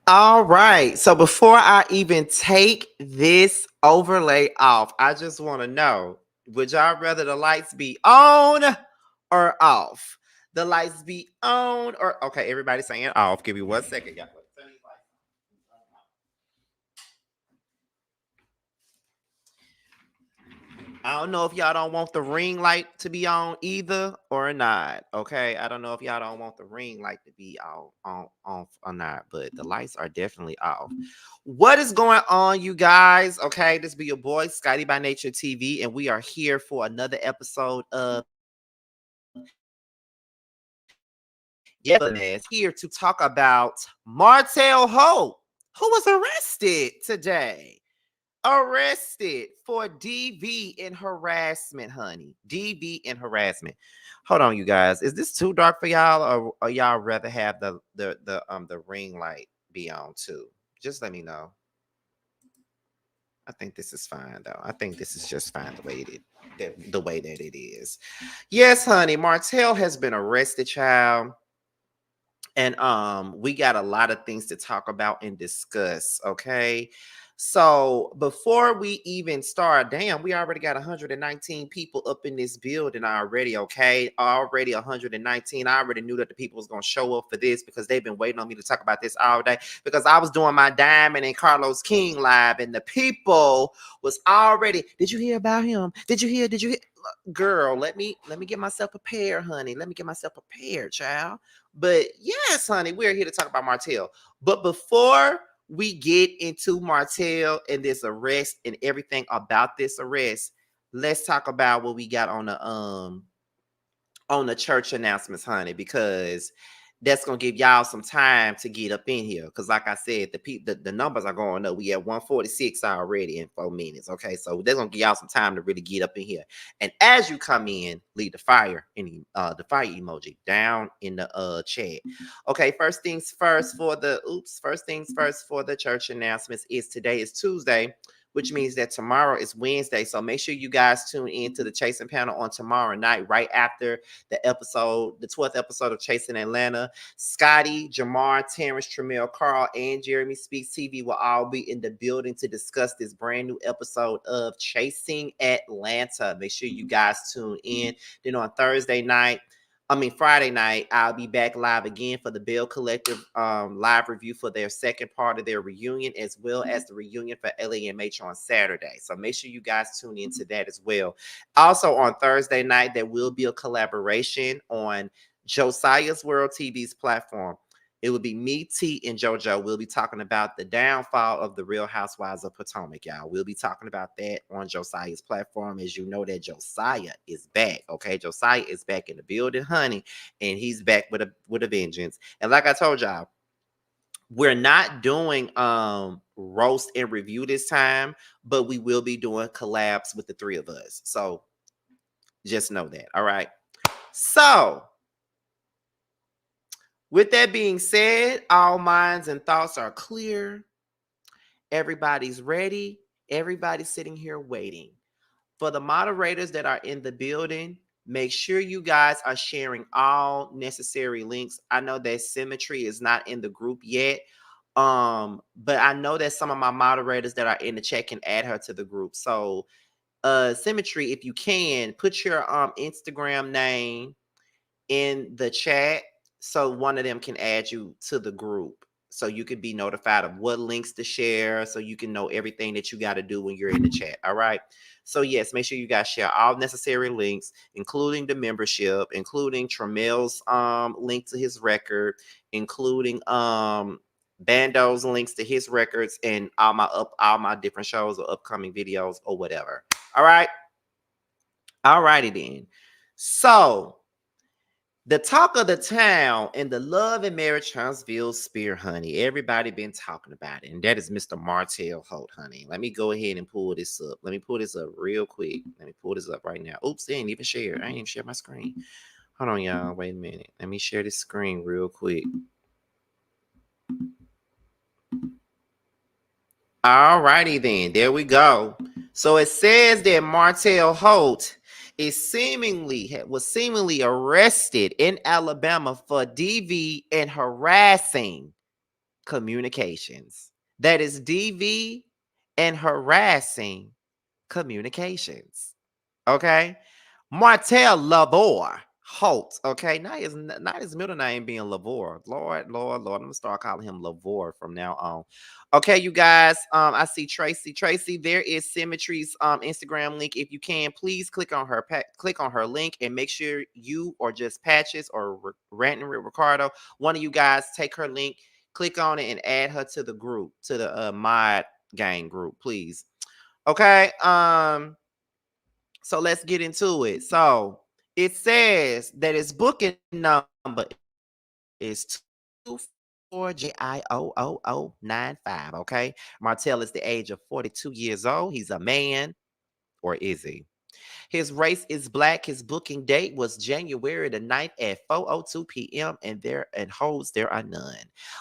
All right. So before I even take this overlay off, I just want to know, would y'all rather the lights be on or off? The lights be on or okay, everybody saying off. Give me 1 second, y'all. I don't know if y'all don't want the ring light to be on either or not. Okay. I don't know if y'all don't want the ring light to be on or not, but the lights are definitely off. What is going on, you guys? Okay, this be your boy, Scotty by Nature TV, and we are here for another episode of Yes, here to talk about Martell Holt, who was arrested today. Arrested for DV and harassment, honey. DV and harassment. Hold on, you guys. Is this too dark for y'all, or y'all rather have the ring light be on too? Just let me know. I think this is fine though. I think this is just fine the way that it is. Yes, honey. Martell has been arrested, child. And we got a lot of things to talk about and discuss, okay? So before we even start, damn, we already got 119 people up in this building already, okay? Already 119. I already knew that the people was gonna show up for this because they've been waiting on me to talk about this all day. Because I was doing my Diamond and Carlos King live, and the people was already. Did you hear about him? Did you hear? Did you hear? Girl, let me get myself prepared, honey. Let me get myself prepared, child. But yes, honey, we're here to talk about Martell. But before we get into Martell and this arrest and everything about this arrest, let's talk about what we got on the church announcements, honey, because that's gonna give y'all some time to get up in here. Because, like I said, the numbers are going up. We at 146 already in 4 minutes. Okay, so that's gonna give y'all some time to really get up in here. And as you come in, leave the fire emoji down in the chat. Okay, first things first for the church announcements is today is Tuesday, which means that tomorrow is Wednesday. So make sure you guys tune in to the Chasing panel on tomorrow night, right after the 12th episode of Chasing Atlanta. Scotty, Jamar, Terrence, Tremel, Carl, and Jeremy Speaks TV will all be in the building to discuss this brand new episode of Chasing Atlanta. Make sure you guys tune in. Then on Friday night, I'll be back live again for the Bell Collective live review for their second part of their reunion, as well as the reunion for LAMH on Saturday. So make sure you guys tune into that as well. Also on Thursday night, there will be a collaboration on Josiah's World TV's platform. It will be me, T, and JoJo. We'll be talking about the downfall of the Real Housewives of Potomac, y'all. We'll be talking about that on Josiah's platform. As you know, that Josiah is back. Okay, Josiah is back in the building, honey, and he's back with a vengeance. And like I told y'all, we're not doing roast and review this time, but we will be doing collabs with the three of us. So just know that. All right. So with that being said, all minds and thoughts are clear. Everybody's ready. Everybody's sitting here waiting. For the moderators that are in the building, make sure you guys are sharing all necessary links. I know that Symmetry is not in the group yet. But I know that some of my moderators that are in the chat can add her to the group. So Symmetry, if you can, put your Instagram name in the chat so one of them can add you to the group, so you could be notified of what links to share, so you can know everything that you got to do when you're in the chat. All right, so yes, make sure you guys share all necessary links, including the membership, including Tramel's link to his record, including Bando's links to his records, and all my different shows or upcoming videos or whatever. All right, all righty then. So the talk of the town in the love and marriage Huntsville spear, honey. Everybody been talking about it, and that is Mr. Martell Holt, honey. Let me go ahead and pull this up. Let me pull this up real quick. Let me pull this up right now. Oops, they ain't even share. I ain't even share my screen. Hold on, y'all. Wait a minute. Let me share this screen real quick. All righty then. There we go. So it says that Martell Holt was seemingly arrested in Alabama for DV and harassing communications. That is DV and harassing communications. Okay. Martell Holt. Okay. Not his middle name being Lavore. Lord. I'm gonna start calling him Lavore from now on. Okay, you guys. I see Tracy. Tracy, there is Symmetry's Instagram link. If you can, please click on her link and make sure you or just Patches or Ranting with Ricardo, one of you guys take her link, click on it, and add her to the group, to the mod gang group, please. Okay. So let's get into it. So it says that its booking number is 24JIOOO95. Okay. Martell is the age of 42 years old. He's a man, or is he? His race is black. His booking date was January the 9th at 4:02 p.m. and holds there are none.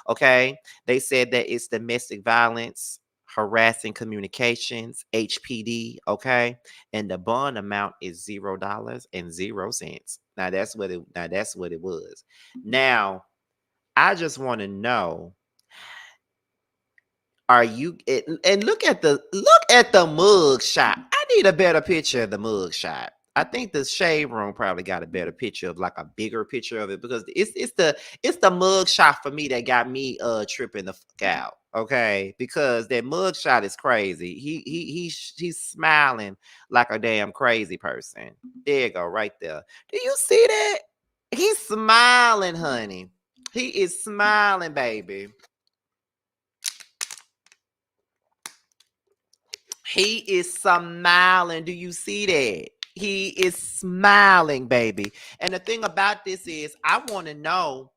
Okay. They said that it's domestic violence, harassing communications, HPD. Okay. And the bond amount is $0.00. Now that's what it was. Now, I just want to know, are you and look at the mug shot. I need a better picture of the mug shot. I think the shade room probably got a better picture of, like, a bigger picture of it, because it's the mug shot for me that got me tripping the fuck out. Okay, because that mug shot is crazy. He's smiling like a damn crazy person. There you go, right there. Do you see that? He's smiling, honey. He is smiling, baby. He is smiling. Do you see that? He is smiling, baby. And the thing about this is, I want to know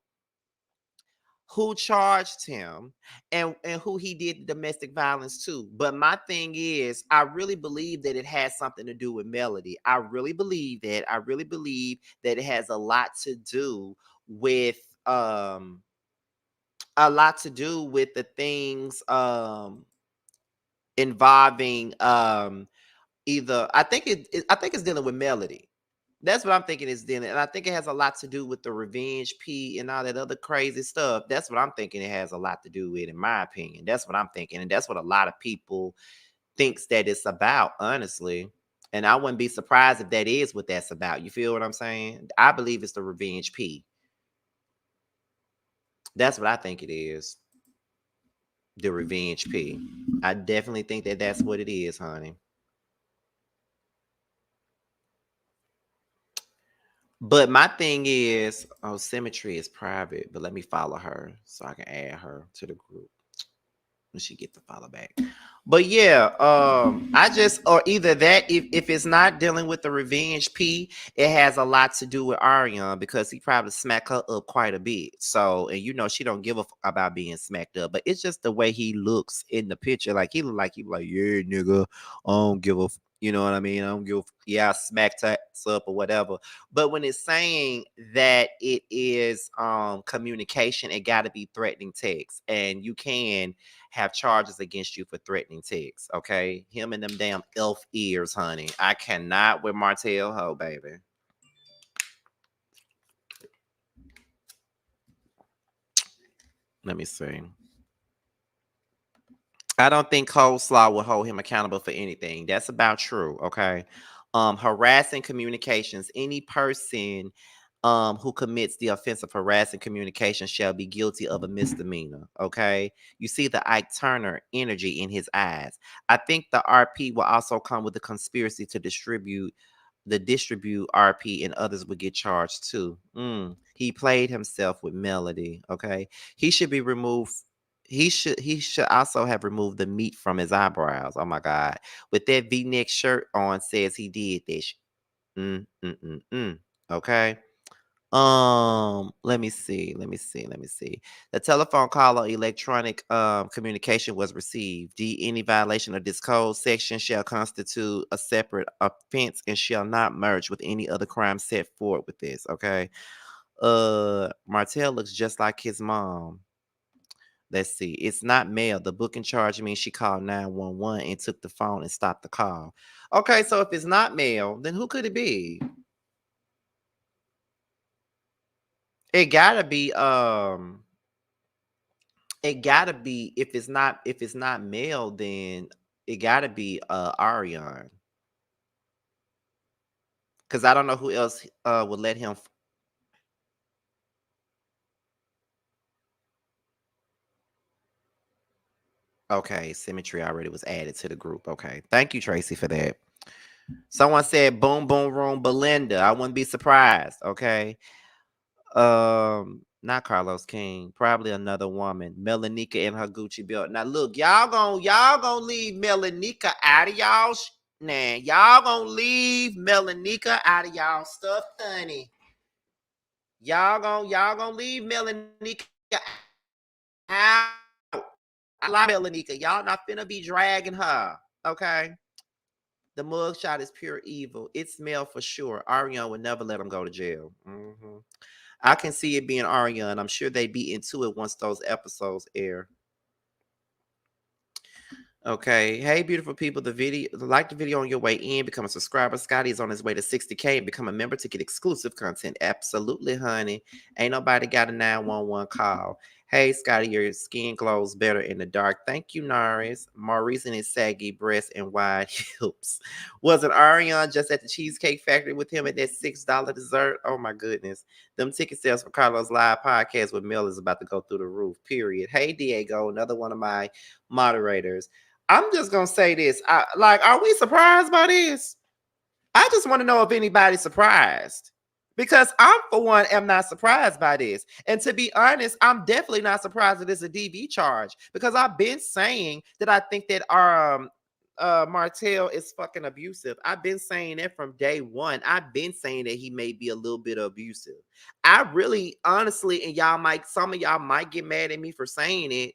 who charged him and who he did the domestic violence to. But my thing is, I really believe that it has something to do with Melody. I really believe that. I really believe that it has with um a lot to do with the things involving either, I think it's dealing with Melody. That's what I'm thinking it's dealing, and I think it has a lot to do with the revenge P and all that other crazy stuff. That's what I'm thinking it has a lot to do with, in my opinion. That's what I'm thinking, and that's what a lot of people thinks that it's about, honestly. And I wouldn't be surprised if that is what that's about. You feel what I'm saying? I believe it's the revenge P. That's what I think it is. The revenge P. I definitely think that that's what it is, honey. But my thing is, oh, Symmetry is private, but let me follow her so I can add her to the group when she get the follow back. But yeah, I just, or either that, if it's not dealing with the revenge P, it has a lot to do with Ariana, because he probably smacked her up quite a bit. So, and she don't give a about being smacked up, but it's just the way he looks in the picture. Like, he look like, yeah, nigga, I don't give a you know what I mean? I don't give yeah, I smacked her up or whatever. But when it's saying that it is communication, it gotta be threatening text. And you can have charges against you for threatening text. Okay. Him and them damn elf ears, honey. I cannot with Martell Holt, baby. Let me see. I don't think coleslaw will hold him accountable for anything. That's about true. Okay. Harassing communications. Any person who commits the offense of harassing communication shall be guilty of a misdemeanor. Okay. You see the Ike Turner energy in his eyes. I think the RP will also come with a conspiracy to distribute RP, and others would get charged too. He played himself with Melody. Okay. He should be removed. He should also have removed the meat from his eyebrows. Oh my God. With that V-neck shirt on, says he did this. Okay. Let me see. The telephone call or electronic communication was received. Any violation of this code section shall constitute a separate offense and shall not merge with any other crime set forth with this. Okay. Martell looks just like his mom. Let's see. It's not mail. The booking charge means she called 911 and took the phone and stopped the call. Okay, so if it's not mail, then who could it be? It gotta be It gotta be, if it's not male, then it gotta be Arion. Because I don't know who else would let him. Okay, symmetry already was added to the group. Okay, thank you, Tracy, for that. Someone said boom boom room Belinda. I wouldn't be surprised. Okay. Not Carlos King, probably another woman. Melanika in her Gucci belt. Now look, y'all gonna leave Melanika out of y'all nah, y'all gonna leave Melanika out of y'all stuff, honey. Y'all gonna leave Melanika out. I like Melanika. Y'all not finna be dragging her. Okay. The mugshot is pure evil. It smelled for sure. Ariane would never let him go to jail. I can see it being Ariane. I'm sure they be into it once those episodes air. Okay. Hey, beautiful people. Like the video on your way in. Become a subscriber. Scotty is on his way to 60K and become a member to get exclusive content. Absolutely, honey. Ain't nobody got a 911 call. Hey, Scotty, your skin glows better in the dark. Thank you, Naris. Maurice and his saggy breasts and wide hips. Wasn't Ariane just at the Cheesecake Factory with him at that $6 dessert? Oh, my goodness. Them ticket sales for Carlos Live podcast with Mel is about to go through the roof, period. Hey, Diego, another one of my moderators. I'm just gonna say this. Are we surprised by this? I just want to know if anybody's surprised. Because I'm, for one, am not surprised by this. And to be honest, I'm definitely not surprised that it's a DV charge. Because I've been saying that I think that Martell is fucking abusive. I've been saying that from day one. I've been saying that he may be a little bit abusive. I really, honestly, and some of y'all might get mad at me for saying it,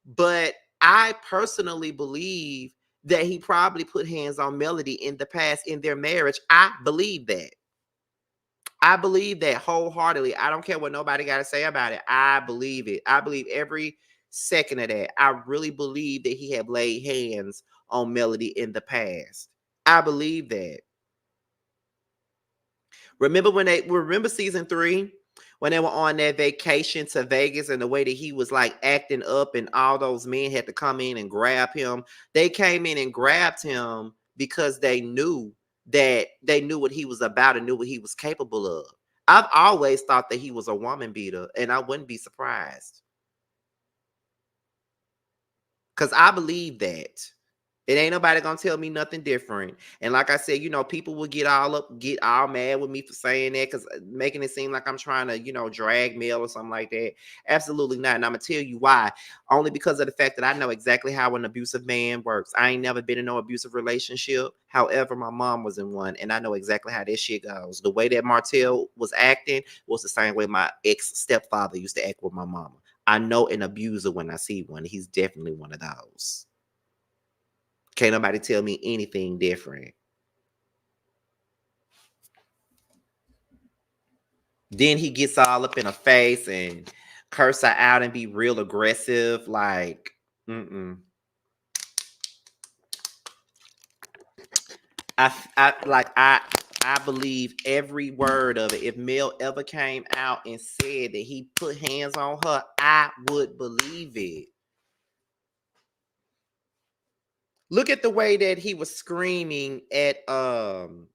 but I personally believe that he probably put hands on Melody in the past in their marriage. I believe that. I believe that wholeheartedly. I don't care what nobody got to say about it. I believe it. I believe every second of that. I really believe that he had laid hands on Melody in the past. I believe that. Remember season 3 when they were on that vacation to Vegas and the way that he was like acting up and all those men had to come in and grab him. They came in and grabbed him because they knew what he was about and knew what he was capable of. I've always thought that he was a woman beater, and I wouldn't be surprised because I believe that. It ain't nobody gonna tell me nothing different. And like I said, people will get all mad with me for saying that, because making it seem like I'm trying to, drag Mel or something like that. Absolutely not. And I'm gonna tell you why. Only because of the fact that I know exactly how an abusive man works. I ain't never been in no abusive relationship. However, my mom was in one, and I know exactly how that shit goes. The way that Martell was acting was the same way my ex-stepfather used to act with my mama. I know an abuser when I see one. He's definitely one of those. Can't nobody tell me anything different. Then he gets all up in her face and curse her out and be real aggressive. Like, mm-mm. I believe every word of it. If Mel ever came out and said that he put hands on her, I would believe it. Look at the way that he was screaming at Nell.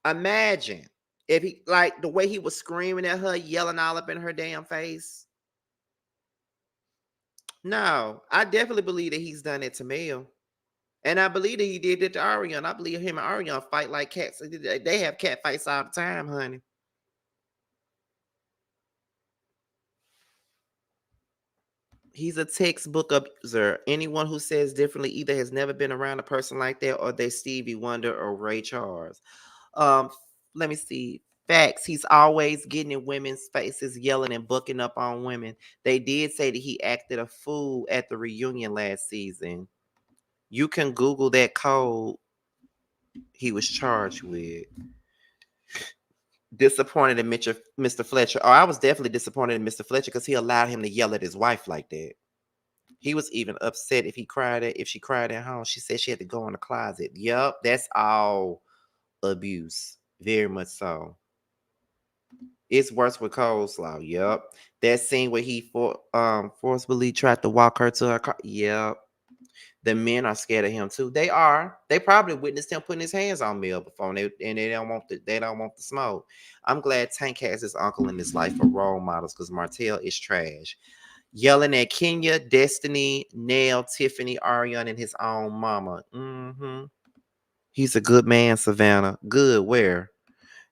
Imagine if he, like, the way he was screaming at her, yelling all up in her damn face. No, I definitely believe that he's done it to Mel. And I believe that he did it to Ariane. I believe him and Ariane fight like cats. They have cat fights all the time, honey. He's a textbook abuser. Anyone who says differently either has never been around a person like that, or they Stevie Wonder or Ray Charles. Um, Let me see. Facts. He's always getting in women's faces, yelling and bucking up on women. They did say that he acted a fool at the reunion last season. You can Google that code he was charged with. Disappointed in Mr. Fletcher. Oh, I was definitely disappointed in Mr. Fletcher because he allowed him to yell at his wife like that. He was even upset if she cried at home. She said she had to go in the closet. Yup, that's all abuse. Very much so. It's worse with coleslaw. Yep. That scene where he forcibly tried to walk her to her car. Yep. The men are scared of him too. They are. They probably witnessed him putting his hands on Mel before, and they don't want the smoke. I'm glad Tank has his uncle in his life for role models because Martell is trash. Yelling at Kenya, Destiny, Nell, Tiffany, Ariane, and his own mama. He's a good man, Savannah. Good where?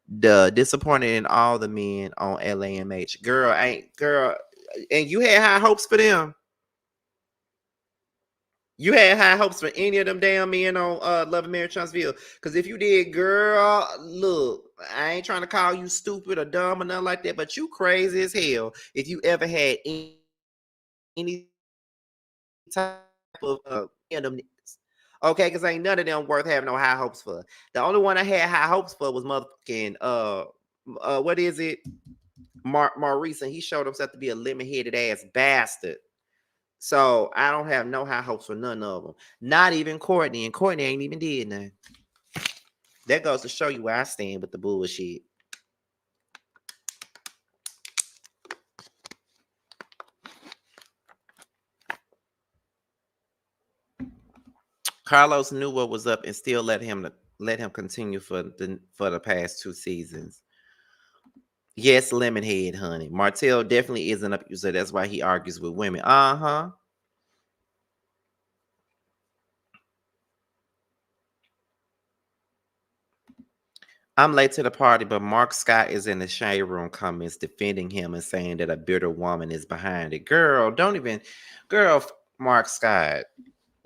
The disappointed in all the men on LAMH. Girl, and you had high hopes for them. You had high hopes for any of them damn men on Love and Marriage Huntsville. Because if you did, girl, look, I ain't trying to call you stupid or dumb or nothing like that, but you crazy as hell if you ever had any type of any of them niggas. Okay, because ain't none of them worth having no high hopes for. The only one I had high hopes for was motherfucking what is it? Maurice, and he showed himself to be a lemon-headed ass bastard. So I don't have no high hopes for none of them. Not even Courtney, and Courtney ain't even did nothing. That goes to show you where I stand with the bullshit. Carlos knew what was up and still let him continue for the past 2 seasons. Yes, Lemonhead, honey. Martell definitely is an abuser. That's why he argues with women. Uh-huh. I'm late to the party, but Mark Scott is in the shade room comments defending him and saying that a bitter woman is behind it. Girl, Mark Scott.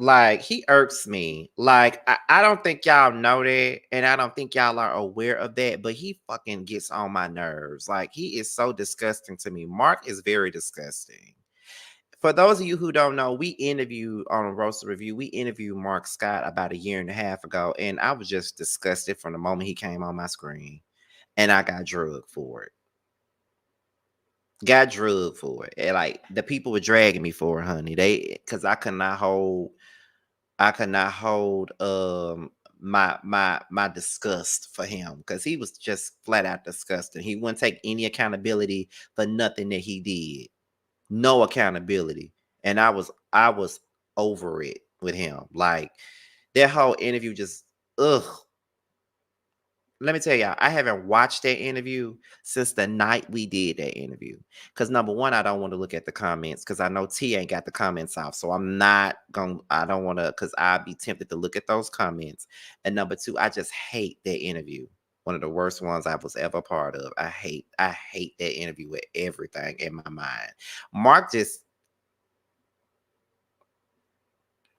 Like, he irks me. Like, I don't think y'all know that, and I don't think y'all are aware of that, but he fucking gets on my nerves. Like, he is so disgusting to me. Mark is very disgusting. For those of you who don't know, we interviewed on a roaster review. We interviewed Mark Scott about a year and a half ago, and I was just disgusted from the moment he came on my screen, and I got drugged for it. Got drugged for it, and like the people were dragging me for it, honey. Because I could not hold my disgust for him because he was just flat out disgusting. He wouldn't take any accountability for nothing that he did. No accountability. And I was over it with him. Like that whole interview just ugh. Let me tell y'all, I haven't watched that interview since the night we did that interview. Because number one, I don't want to look at the comments because I know T ain't got the comments off. So I don't want to, because I'd be tempted to look at those comments. And number two, I just hate that interview. One of the worst ones I was ever part of. I hate that interview with everything in my mind. Mark just,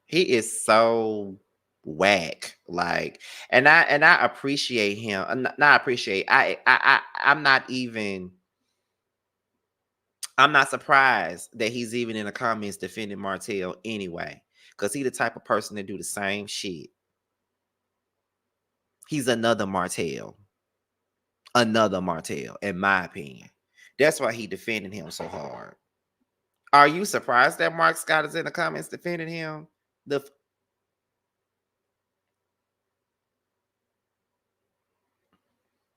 he is so whack. Like, and I appreciate him. Not appreciate. I'm not surprised that he's even in the comments defending Martell anyway. Because he the type of person to do the same shit. He's another Martell. Another Martell, in my opinion. That's why he defending him so hard. Are you surprised that Mark Scott is in the comments defending him? The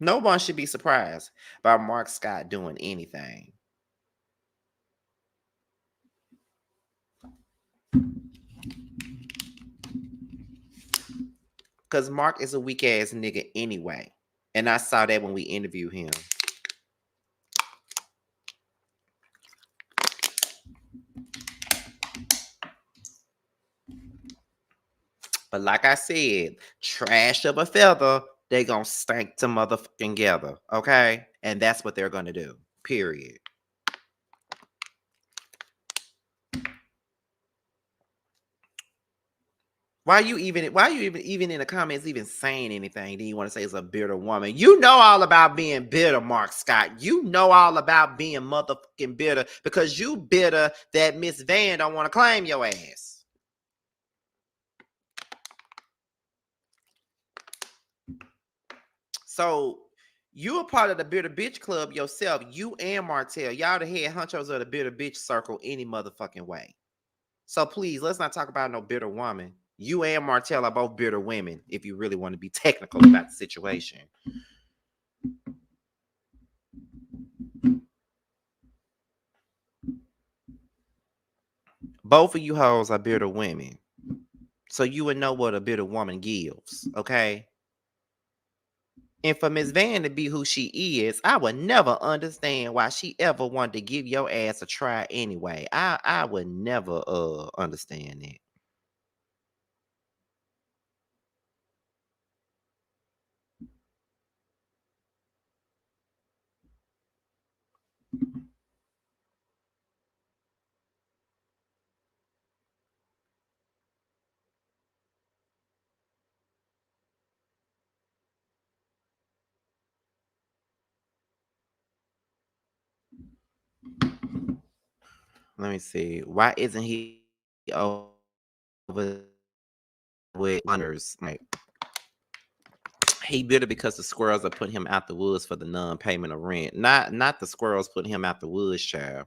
No one should be surprised by Mark Scott doing anything. Because Mark is a weak ass nigga anyway. And I saw that when we interviewed him. But like I said, trash of a feather, they gonna stank to motherfucking together. Okay? And that's what they're gonna do. Period. Why you even in the comments even saying anything? Do you want to say it's a bitter woman? You know all about being bitter, Mark Scott. You know all about being motherfucking bitter because you bitter that Miss Van don't want to claim your ass. So you a part of the bitter bitch club yourself. You and Martell. Y'all the head honchos of the bitter bitch circle any motherfucking way. So please, let's not talk about no bitter woman. You and Martell are both bitter women, if you really want to be technical about the situation. Both of you hoes are bitter women. So you would know what a bitter woman gives, okay? And for Miss Van to be who she is, I would never understand why she ever wanted to give your ass a try anyway. I would never understand it. Let me see. Why isn't he over with honors? Like he bitter because the squirrels are putting him out the woods for the non-payment of rent. Not the squirrels putting him out the woods, child.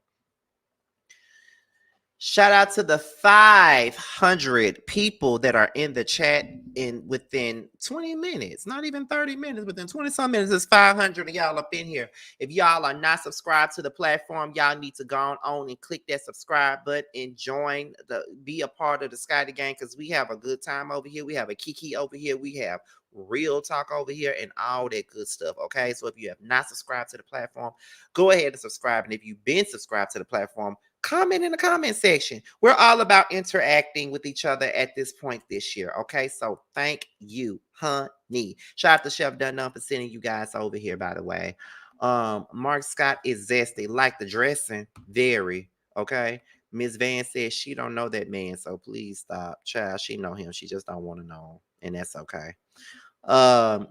Shout out to the 500 people that are in the chat in within 20 minutes, not even 30 minutes, within 20 some minutes. There's 500 of y'all up in here. If y'all are not subscribed to the platform, y'all need to go on and click that subscribe button and join be a part of the Scotty Gang because we have a good time over here. We have a Kiki over here. We have real talk over here and all that good stuff. Okay. So if you have not subscribed to the platform, go ahead and subscribe. And if you've been subscribed to the platform, comment in the comment section. We're all about interacting with each other at this point this year. Okay, so thank you, honey. Shout out to Chef Dunn for sending you guys over here, by the way. Mark Scott is zesty, like the dressing, very okay. Miss Van says she don't know that man, so please stop. Child, she know him. She just don't want to know him, and that's okay.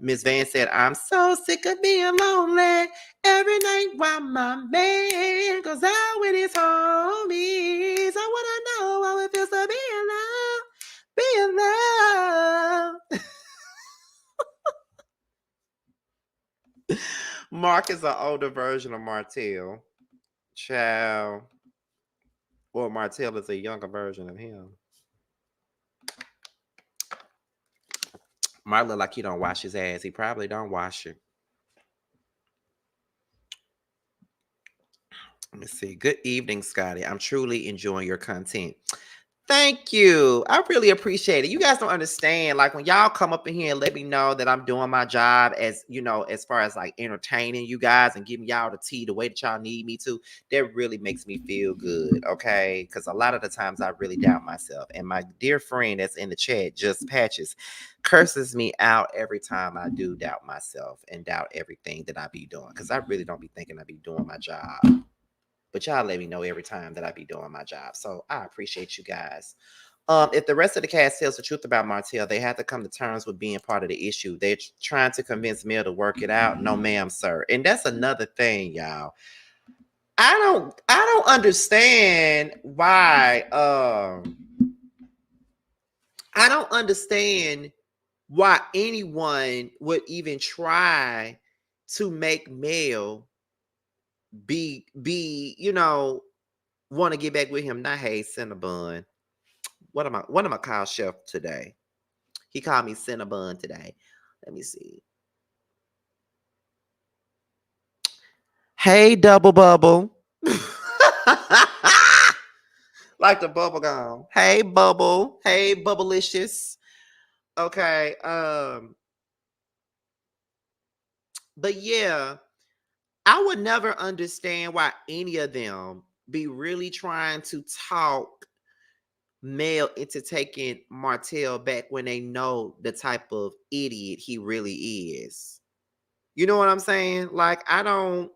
Miss Van said, I'm so sick of being lonely every night while my man goes out with his homies. I wanna know how it feels to be in love, be in love. Mark is an older version of Martell. Child. Well, Martell is a younger version of him. Mark look like he don't wash his ass. He probably don't wash it. Let me see. Good evening, Scotty. I'm truly enjoying your content. Thank you. I really appreciate it. You guys don't understand. Like when y'all come up in here and let me know that I'm doing my job as you know, as far as like entertaining you guys and giving y'all the tea the way that y'all need me to, that really makes me feel good. Okay. Because a lot of the times I really doubt myself. And my dear friend that's in the chat, just patches, curses me out every time I do doubt myself and doubt everything that I be doing. Because I really don't be thinking I be doing my job. But y'all let me know every time that I be doing my job. So I appreciate you guys. If the rest of the cast tells the truth about Martell, they have to come to terms with being part of the issue. They're trying to convince Mel to work it out. No, ma'am, sir. And that's another thing, y'all. I don't understand why I don't understand why anyone would even try to make Mel want to get back with him. Not hey, Cinnabon. What am I call Chef today? He called me Cinnabon today. Let me see. Hey, double bubble. Like the bubble gum. Hey, bubble. Hey, bubblicious. Okay. But yeah, I would never understand why any of them be really trying to talk Mel into taking Martell back when they know the type of idiot he really is. You know what I'm saying? Like I don't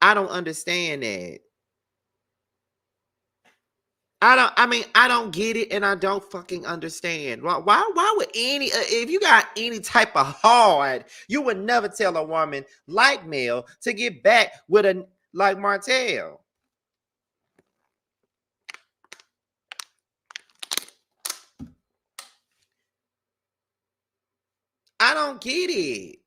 understand that. I don't get it and I don't fucking understand. Why would if you got any type of heart, you would never tell a woman like Mel to get back with a like Martell. I don't get it.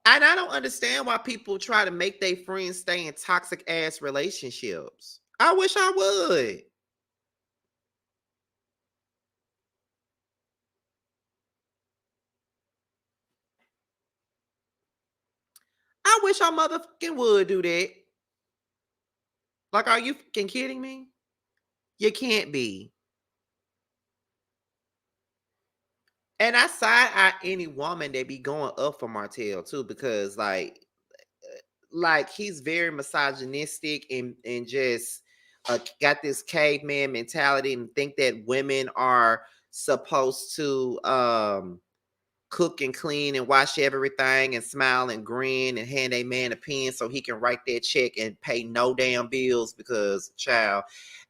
And I don't understand why people try to make their friends stay in toxic ass relationships. I wish I would. I wish I motherfucking would do that. Like, are you fucking kidding me? You can't be. And I side eye any woman that be going up for Martell too, because like he's very misogynistic and just got this caveman mentality and think that women are supposed to cook and clean and wash everything and smile and grin and hand a man a pen so he can write that check and pay no damn bills because child.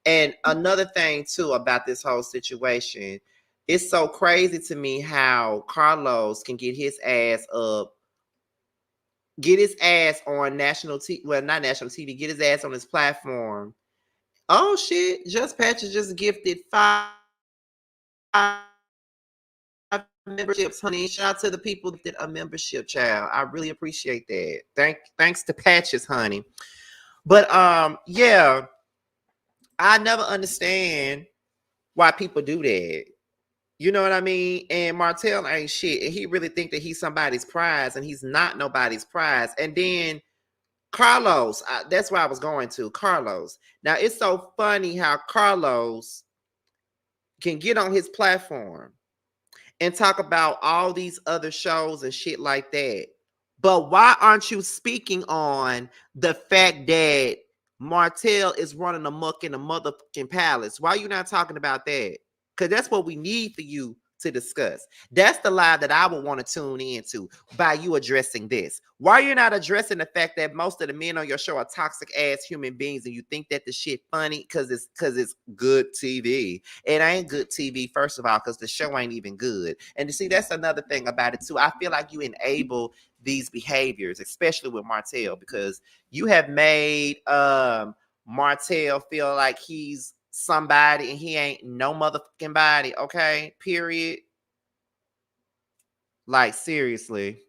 And another thing too about this whole situation, it's so crazy to me how Carlos can get his ass on national TV, well, not national TV, get his ass on his platform. Oh shit, Just Patches just gifted 5 memberships, honey. Shout out to the people that did a membership, child. I really appreciate that. Thanks to Patches, honey. But yeah, I never understand why people do that. You know what I mean? And Martell ain't shit. And he really think that he's somebody's prize, and he's not nobody's prize. And then Carlos, that's where I was going to. Carlos. Now, it's so funny how Carlos can get on his platform and talk about all these other shows and shit like that. But why aren't you speaking on the fact that Martell is running amok in the motherfucking palace? Why are you not talking about that? Because that's what we need for you to discuss. That's the live that I would want to tune into by you addressing this. Why are you not addressing the fact that most of the men on your show are toxic ass human beings and you think that the shit funny because it's good TV? It ain't good TV, first of all, because the show ain't even good. And you see, that's another thing about it too. I feel like you enable these behaviors, especially with Martell, because you have made Martell feel like he's somebody and he ain't no motherfucking body, okay? Period. Like, seriously.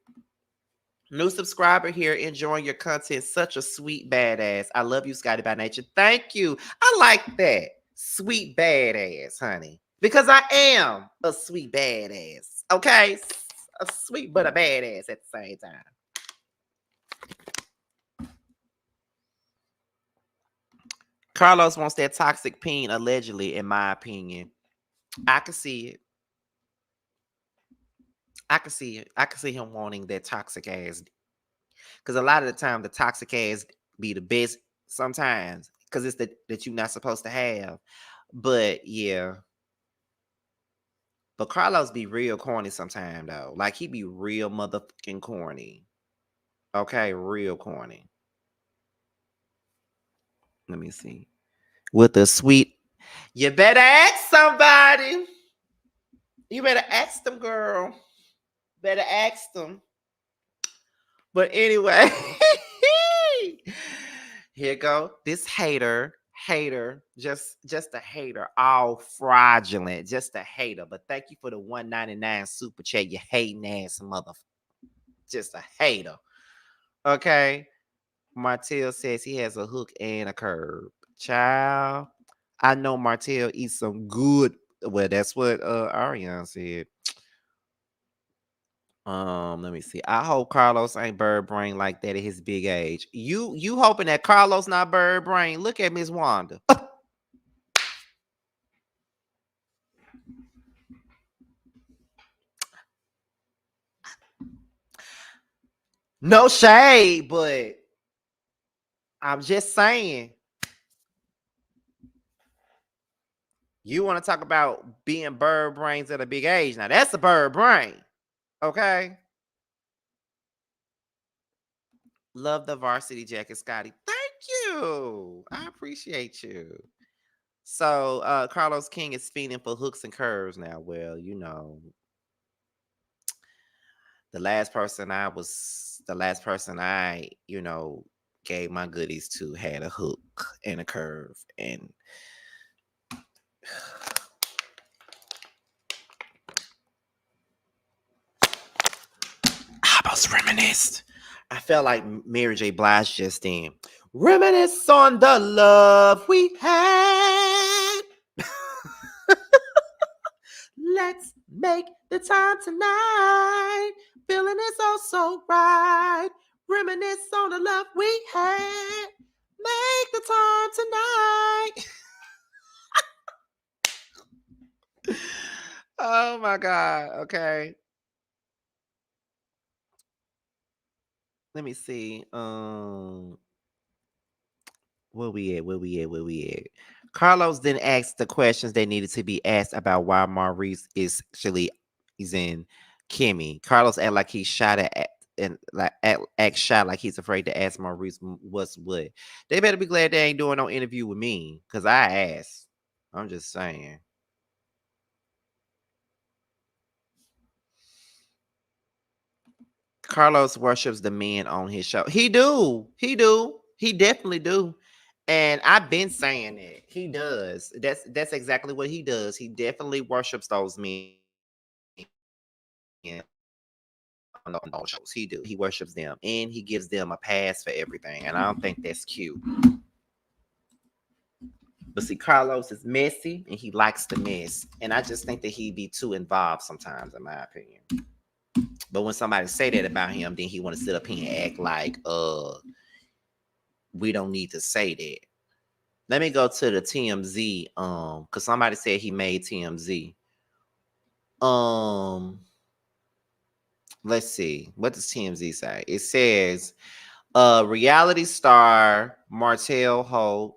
New subscriber here, enjoying your content. Such a sweet badass. I love you, Scotty by Nature. Thank you. I like that. Sweet badass, honey. Because I am a sweet badass. Okay? A sweet but a badass at the same time. Carlos wants that toxic peen, allegedly, in my opinion. I can see it. I can see it. I can see him wanting that toxic ass. Because a lot of the time, the toxic ass be the best sometimes. Because it's that you're not supposed to have. But yeah. But Carlos be real corny sometimes, though. Like, he be real motherfucking corny. Okay, real corny. Let me see. With a sweet, you better ask somebody. You better ask them, girl. Better ask them. But anyway, here go this hater, just a hater, all fraudulent, just a hater. But thank you for the 199 super chat, you hating ass mother, just a hater. Okay, Martell says he has a hook and a curve. Child, I know Martell eats some good. Well, that's what Ariane said. Let me see. I hope Carlos ain't bird brain like that at his big age. You hoping that Carlos not bird brain? Look at Miss Wanda. No shade, but I'm just saying. You want to talk about being bird brains at a big age? Now that's a bird brain, okay? Love the varsity jacket, Scotty. Thank you. I appreciate you. So Carlos King is fiending for hooks and curves now. Well, the last person I, gave my goodies to had a hook and a curve. And I almost reminisced. I felt like Mary J. Blige just then. Reminisce on the love we had. Let's make the time tonight. Feeling is oh so right. Reminisce on the love we had. Make the time tonight. Oh my God. Okay. Let me see. Where we at? Where we at? Where we at? Carlos then asked the questions that needed to be asked about why Maurice is actually he's in Kimmy. Carlos act like he's shot at and like act shy like he's afraid to ask Maurice what's what. They better be glad they ain't doing no interview with me because I asked. I'm just saying. Carlos worships the men on his show. He do. He do. He definitely do. And I've been saying it. He does. That's exactly what he does. He definitely worships those men on those shows. He do. He worships them and he gives them a pass for everything. And I don't think that's cute. But see, Carlos is messy and he likes the mess. And I just think that he'd be too involved sometimes, in my opinion. But when somebody say that about him, then he want to sit up here and act like we don't need to say that. Let me go to the TMZ because somebody said he made TMZ. Um let's see. What does TMZ say? It says reality star Martell Holt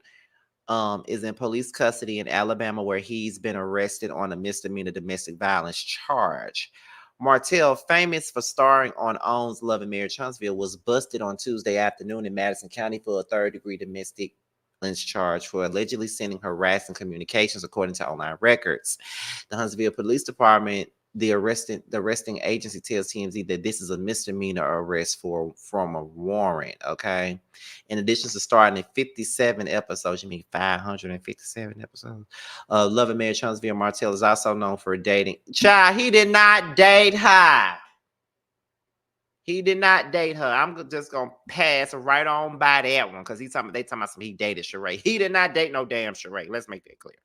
is in police custody in Alabama where he's been arrested on a misdemeanor domestic violence charge. Martell, famous for starring on OWN's Love and Marriage Huntsville, was busted on Tuesday afternoon in Madison County for a third-degree domestic violence charge for allegedly sending harassing communications, according to online records. The Huntsville Police Department, the arresting agency, tells TMZ that this is a misdemeanor arrest from a warrant. Okay. In addition to starring in 57 episodes, you mean 557 episodes? Love and Marriage Huntsville, Martell is also known for dating. Child, he did not date her. He did not date her. I'm just gonna pass right on by that one because they talking about some he dated Sheree. He did not date no damn Sheree. Let's make that clear.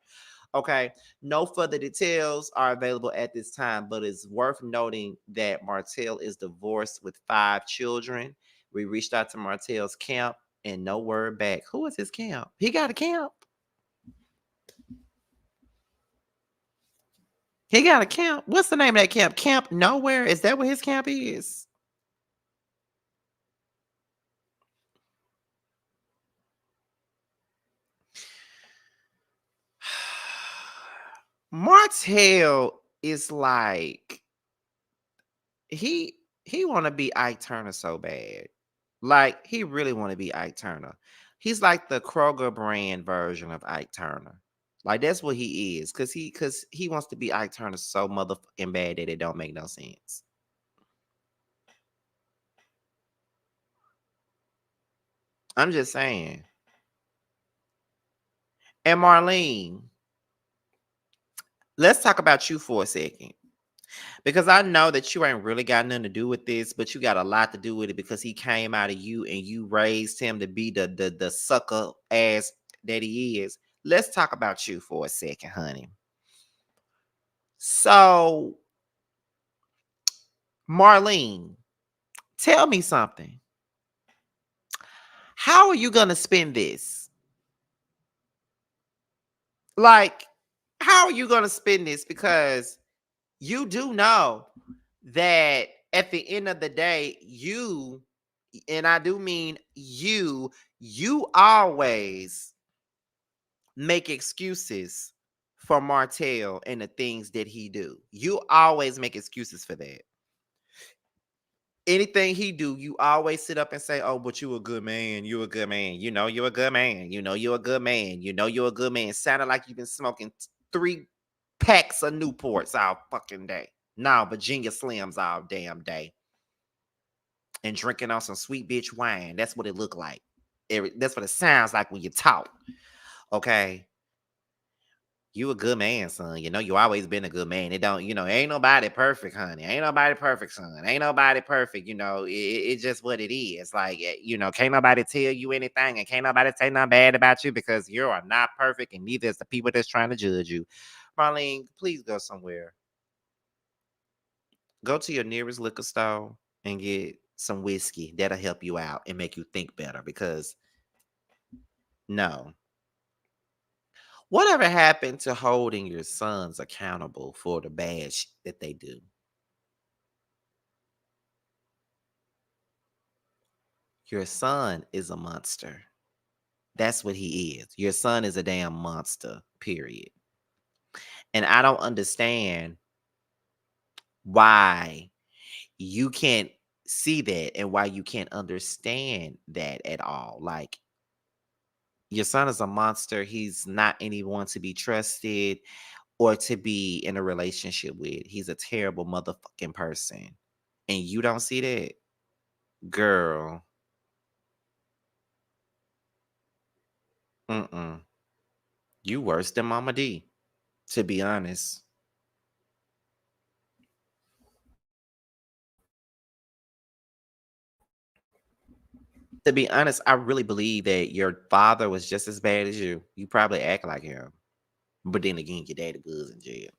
Okay. No further details are available at this time, but it's worth noting that Martell is divorced with 5 children. We reached out to Martell's camp and no word back. Who is his camp? He got a camp. He got a camp. What's the name of that camp? Camp Nowhere? Is that what his camp is? Martell is like he he want to be Ike Turner so bad. Like he really want to be Ike Turner. He's like the Kroger brand version of Ike Turner. Like that's what he is, cause he wants to be Ike Turner so motherfucking bad that it don't make no sense. I'm just saying. And Marlene, let's talk about you for a second. Because I know that you ain't really got nothing to do with this, but you got a lot to do with it because he came out of you and you raised him to be the sucker ass that he is. Let's talk about you for a second, honey. So, Marlene, tell me something. How are you gonna spend this? Like, how are you gonna spend this? Because you do know that at the end of the day, you, and I do mean you always make excuses for Martell and the things that he do. You always make excuses for that. Anything he do, you always sit up and say, "Oh, but you a good man. You a good man. You know you're a good man. You know you're a good man. You know you're a good man." Sounded like you've been smoking 3 packs of Newports all fucking day. No, Virginia Slims all damn day. And drinking on some sweet bitch wine. That's what it looked like. That's what it sounds like when you talk. Okay. You a good man, son. You know, you always been a good man. It don't, ain't nobody perfect, honey. Ain't nobody perfect, son. Ain't nobody perfect. It's just what it is. Like, can't nobody tell you anything and can't nobody say nothing bad about you because you are not perfect and neither is the people that's trying to judge you. Marlene, please go somewhere. Go to your nearest liquor store and get some whiskey. That'll help you out and make you think better because no. Whatever happened to holding your sons accountable for the bad that they do? Your son is a monster. That's what he is. Your son is a damn monster, period. And I don't understand why you can't see that and why you can't understand that at all. Like, your son is a monster. He's not anyone to be trusted or to be in a relationship with. He's a terrible motherfucking person. And you don't see that? Girl. Mm-mm. You worse than Mama D, to be honest. To be honest, I really believe that your father was just as bad as you. You probably act like him. But then again, your daddy was in jail.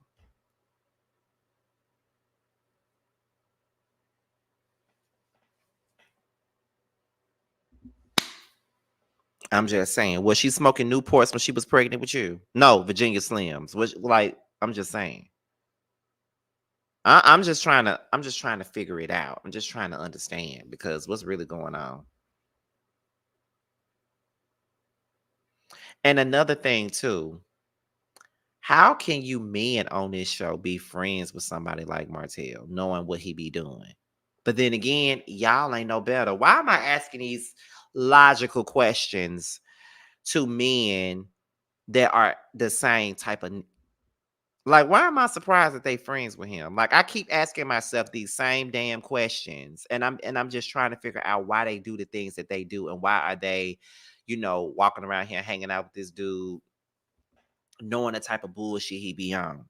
I'm just saying. Was she smoking Newports when she was pregnant with you? No, Virginia Slims. Was like, I'm just saying. I'm just trying to figure it out. I'm just trying to understand because what's really going on. And another thing too, how can you men on this show be friends with somebody like Martell, knowing what he be doing? But then again, y'all ain't no better. Why am I asking these logical questions to men that are the same type of like, why am I surprised that they friends with him? Like, I keep asking myself these same damn questions, and I'm just trying to figure out why they do the things that they do, and why are they, walking around here hanging out with this dude, knowing the type of bullshit he be on.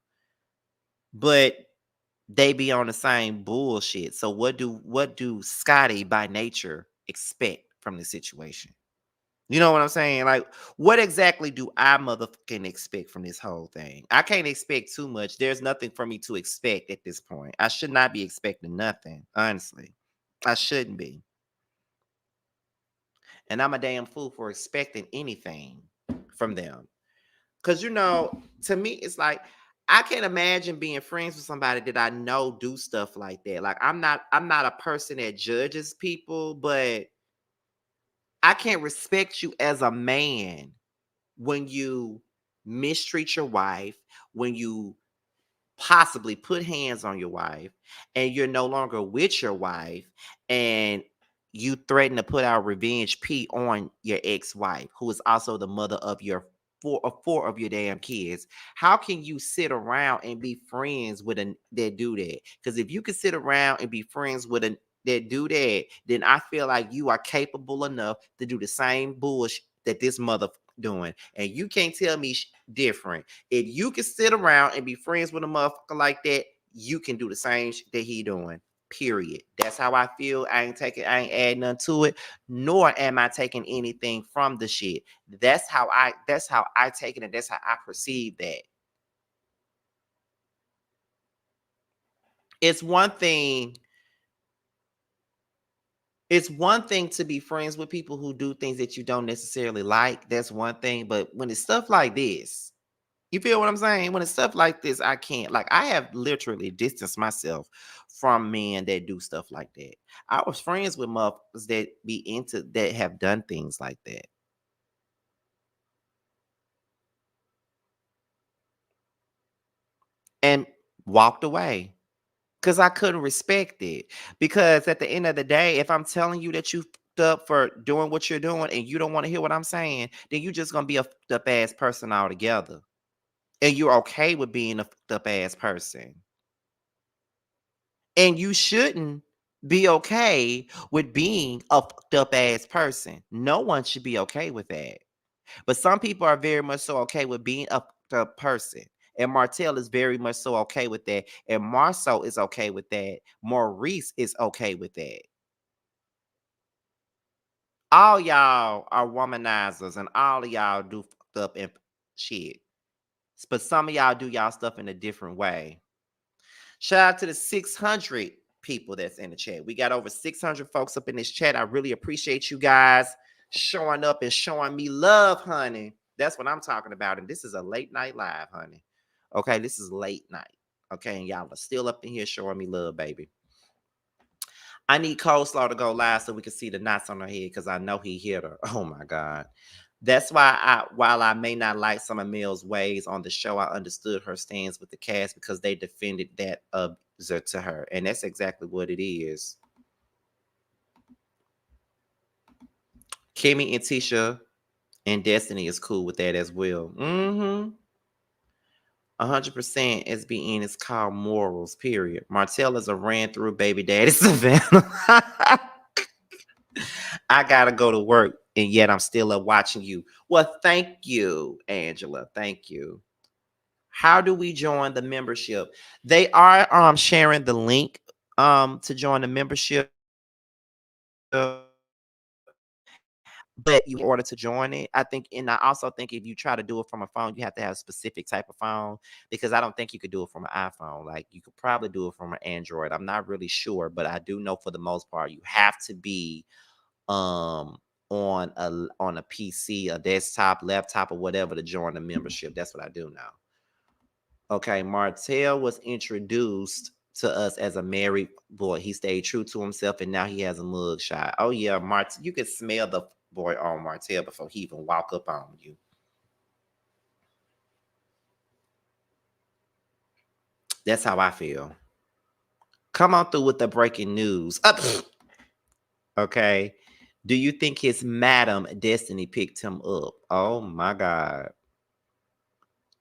But they be on the same bullshit. So what do Scotty by nature expect from the situation? You know what I'm saying? Like, what exactly do I motherfucking expect from this whole thing? I can't expect too much. There's nothing for me to expect at this point. I should not be expecting nothing, honestly. I shouldn't be. And I'm a damn fool for expecting anything from them. Cause to me, it's like I can't imagine being friends with somebody that I know do stuff like that. Like, I'm not a person that judges people, but I can't respect you as a man when you mistreat your wife, when you possibly put hands on your wife, and you're no longer with your wife, and you threaten to put out revenge P on your ex-wife, who is also the mother of your four of your damn kids. How can you sit around and be friends with a that do that? Because if you can sit around and be friends with a that do that, then I feel like you are capable enough to do the same bullshit that this mother doing, and you can't tell me different. If you can sit around and be friends with a motherfucker like that, you can do the same shit that he doing. Period. That's how I feel. I ain't adding nothing to it, nor am I taking anything from the shit. That's how I take it, and that's how I perceive that. It's one thing, it's one thing to be friends with people who do things that you don't necessarily like. That's one thing. But when it's stuff like this, you feel what I'm saying? When it's stuff like this, I can't. Like, I have literally distanced myself from men that do stuff like that. I was friends with motherfuckers that be into that have done things like that and walked away because I couldn't respect it. Because at the end of the day, if I'm telling you that you fucked up for doing what you're doing and you don't want to hear what I'm saying, then you're just gonna be a fucked up ass person altogether. And you're okay with being a fucked up ass person. And you shouldn't be okay with being a fucked up ass person. No one should be okay with that. But some people are very much so okay with being a fucked up person. And Martell is very much so okay with that. And Marceau is okay with that. Maurice is okay with that. All y'all are womanizers and all of y'all do fucked up and shit. But some of y'all do y'all stuff in a different way. Shout out to the 600 people that's in the chat. We got over 600 folks up in this chat. I really appreciate you guys showing up and showing me love, honey. That's what I'm talking about. And this is a late night live, honey. Okay, this is late night. Okay, and y'all are still up in here showing me love, baby. I need Coleslaw to go live so we can see the knots on her head because I know he hit her. Oh my God. That's why while I may not like some of Mel's ways on the show, I understood her stance with the cast because they defended that abuser to her. And that's exactly what it is. Kimmy and Tisha and Destiny is cool with that as well. 100% SBN is called morals, period. Martell is a ran through baby daddy Savannah. I gotta go to work, and yet I'm still up watching you. Well, thank you, Angela. Thank you. How do we join the membership? They are sharing the link to join the membership. But you in order to join it, I think, and I also think if you try to do it from a phone, you have to have a specific type of phone because I don't think you could do it from an iPhone. Like you could probably do it from an Android. I'm not really sure, but I do know for the most part you have to be um on a PC, a desktop, laptop, or whatever to join the membership. That's what I do know. Okay, Martell was introduced to us as a married boy. He stayed true to himself, and now he has a mug shot. Oh yeah, you could smell the boy on Martell before he even walk up on you. That's how I feel. Come on through with the breaking news. Okay. Do you think his madam Destiny picked him up? Oh my God.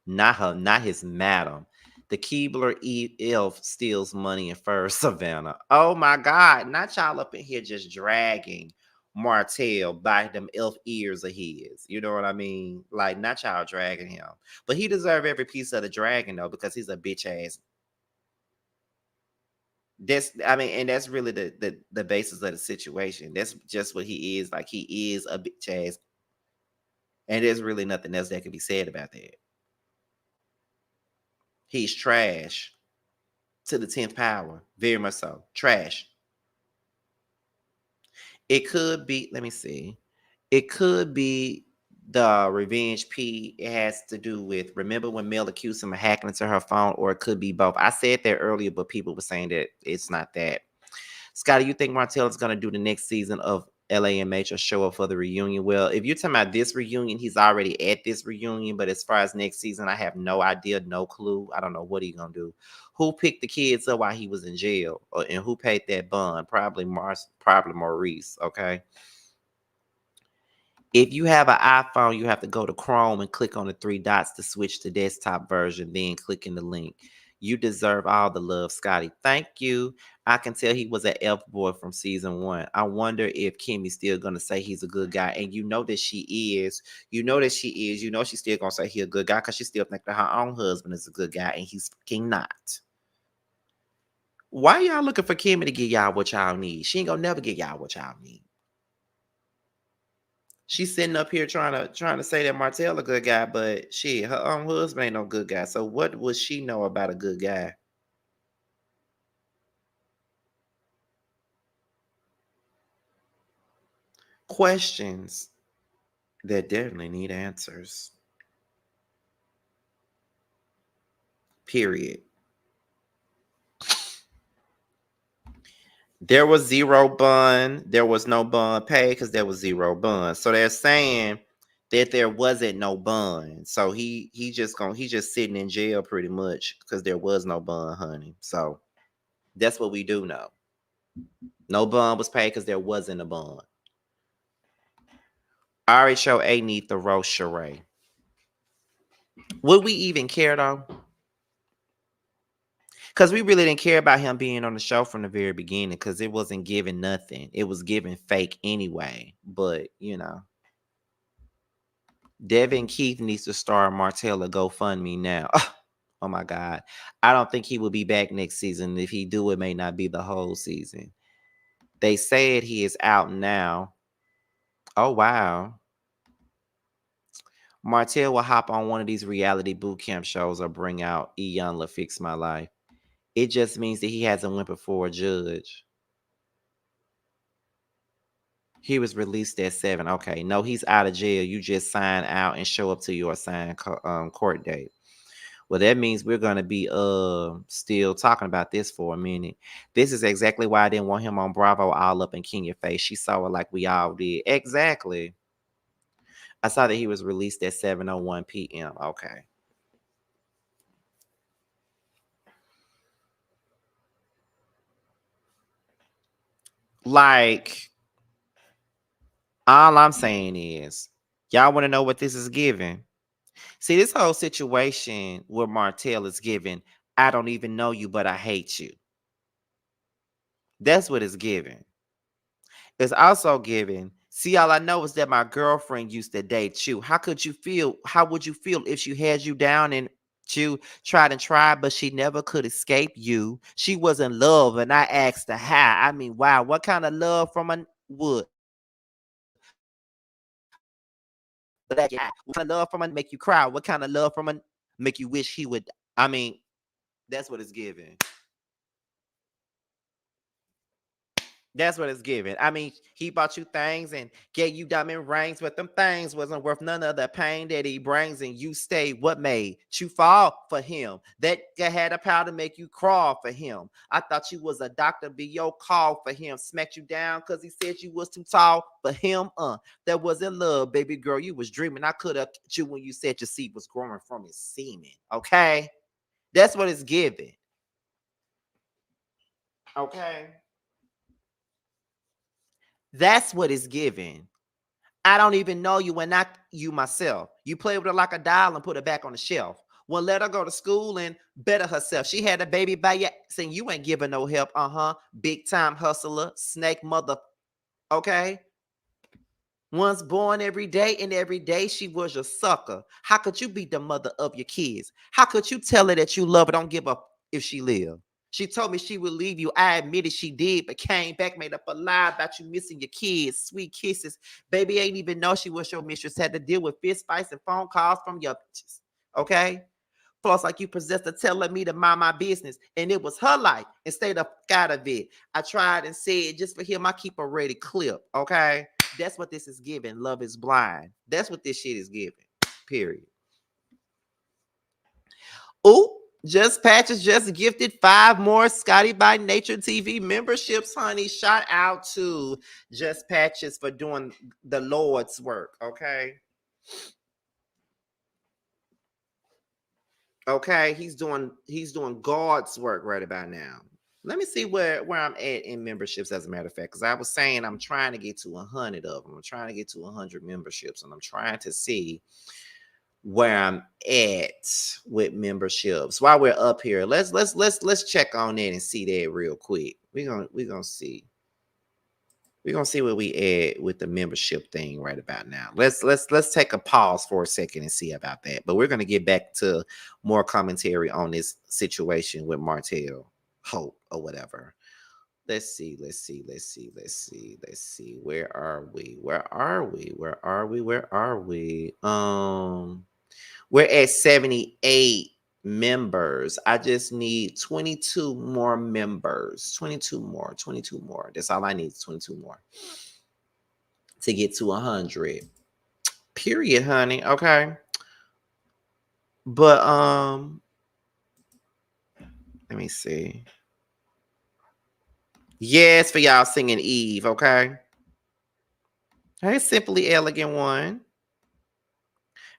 Not her, not his madam. The Keebler elf steals money in first Savannah. Oh my God. Not y'all up in here just dragging Martell by them elf ears of his. You know what I mean? Like, not y'all dragging him. But he deserves every piece of the dragon, though, because he's a bitch ass. And that's really the basis of the situation. That's just what he is. Like, he is a bitch ass. And there's really nothing else that can be said about that. He's trash. To the 10th power. Very much so. Trash. It could be, let me see. It could be the revenge P. It has to do with, remember when Mel accused him of hacking into her phone, or it could be both. I said that earlier, but people were saying that it's not that. Scotty, you think Martell is going to do the next season of LAMH or show up for the reunion? Well, if you're talking about this reunion, he's already at this reunion. But as far as next season, I have no idea, no clue. I don't know what he's going to do. Who picked the kids up while he was in jail? And who paid that bond? Probably Maurice, okay? If you have an iPhone, you have to go to Chrome and click on the three dots to switch to desktop version, then click in the link. You deserve all the love, Scotty. Thank you. I can tell he was an elf boy from season 1. I wonder if Kimmy's still gonna say he's a good guy. And you know that she is. You know that she is. You know she's still gonna say he's a good guy because she still thinks that her own husband is a good guy, and he's fucking not. Why y'all looking for Kimmy to get y'all what y'all need? She ain't gonna never get y'all what y'all need. She's sitting up here trying to say that Martell a good guy, but shit, her own husband ain't no good guy. So what would she know about a good guy? Questions that definitely need answers. Period. There was zero bun. There was no bun paid because there was zero bun. So they're saying that there wasn't no bun. So he's just sitting in jail pretty much because there was no bun, honey. So that's what we do know. No bun was paid because there wasn't a bun. RHOA need the roast Sheree. Would we even care though? Because we really didn't care about him being on the show from the very beginning because it wasn't giving nothing. It was giving fake anyway. But, Devin Keith needs to star Martella GoFundMe now. Oh my God. I don't think he will be back next season. If he do, it may not be the whole season. They said he is out now. Oh, wow. Martell will hop on one of these reality boot camp shows or bring out Iyanla Fix My Life. It just means that he hasn't went before a judge. He was released at 7. Okay. No, he's out of jail. You just sign out and show up to your assigned court date. Well, that means we're gonna be still talking about this for a minute. This is exactly why I didn't want him on Bravo all up in Kenya face. She saw it like we all did. Exactly. I saw that he was released at 7:01 p.m. Okay. Like, all I'm saying is, y'all want to know what this is giving? See, this whole situation with Martell is giving, I don't even know you, but I hate you. That's what it's giving. It's also giving, see, all I know is that my girlfriend used to date you. How could you feel? How would you feel if she had you down and you tried and tried, but she never could escape you? She was in love, and I asked her how. I mean, wow, what kind of love from a would? What kind of love from a make you cry? What kind of love from a make you wish he would? I mean, that's what it's giving. That's what it's giving. I mean, he bought you things and gave you diamond rings, but them things wasn't worth none of the pain that he brings, and you stayed. What made you fall for him? That guy had a power to make you crawl for him. I thought you was a doctor, be your call for him. Smacked you down because he said you was too tall for him. That wasn't love, baby girl. You was dreaming. I could have you when you said your seed was growing from his semen. Okay, that's what it's giving. Okay, that's what it's giving. I don't even know you and not you myself. You play with her like a doll and put her back on the shelf. Well, let her go to school and better herself. She had a baby by you, saying you ain't giving no help. Big time hustler, snake mother. Okay. Once born every day, and every day she was your sucker. How could you be the mother of your kids? How could you tell her that you love her? Don't give up if she live. She told me she would leave you. I admitted she did, but came back, made up a lie about you missing your kids. Sweet kisses. Baby ain't even know she was your mistress. Had to deal with fist fights and phone calls from your bitches. Okay? Plus, like you possessed her telling me to mind my business. And it was her life and stay the fuck out of it. I tried and said, just for him, I keep a ready clip. Okay? That's what this is giving. Love is blind. That's what this shit is giving. Period. Oh, Just Patches just gifted 5 more Scotty by Nature TV memberships, honey. Shout out to Just Patches for doing the Lord's work, okay? Okay, he's doing God's work right about now. Let me see where I'm at in memberships, as a matter of fact, because I was saying I'm trying to get to 100 of them. I'm trying to get to 100 memberships, and I'm trying to see where I'm at with memberships. While we're up here, let's check on it and see that real quick. We're gonna see. We're gonna see where we at with the membership thing right about now. Let's take a pause for a second and see about that. But we're gonna get back to more commentary on this situation with Martell Holt or whatever. Let's see. Where are we? We're at 78 members. I just need 22 more members. 22 more. That's all I need, 22 more to get to 100. Period, honey. Okay. But let me see. Yes, for y'all singing Eve, okay? Hey, Simply Elegant One.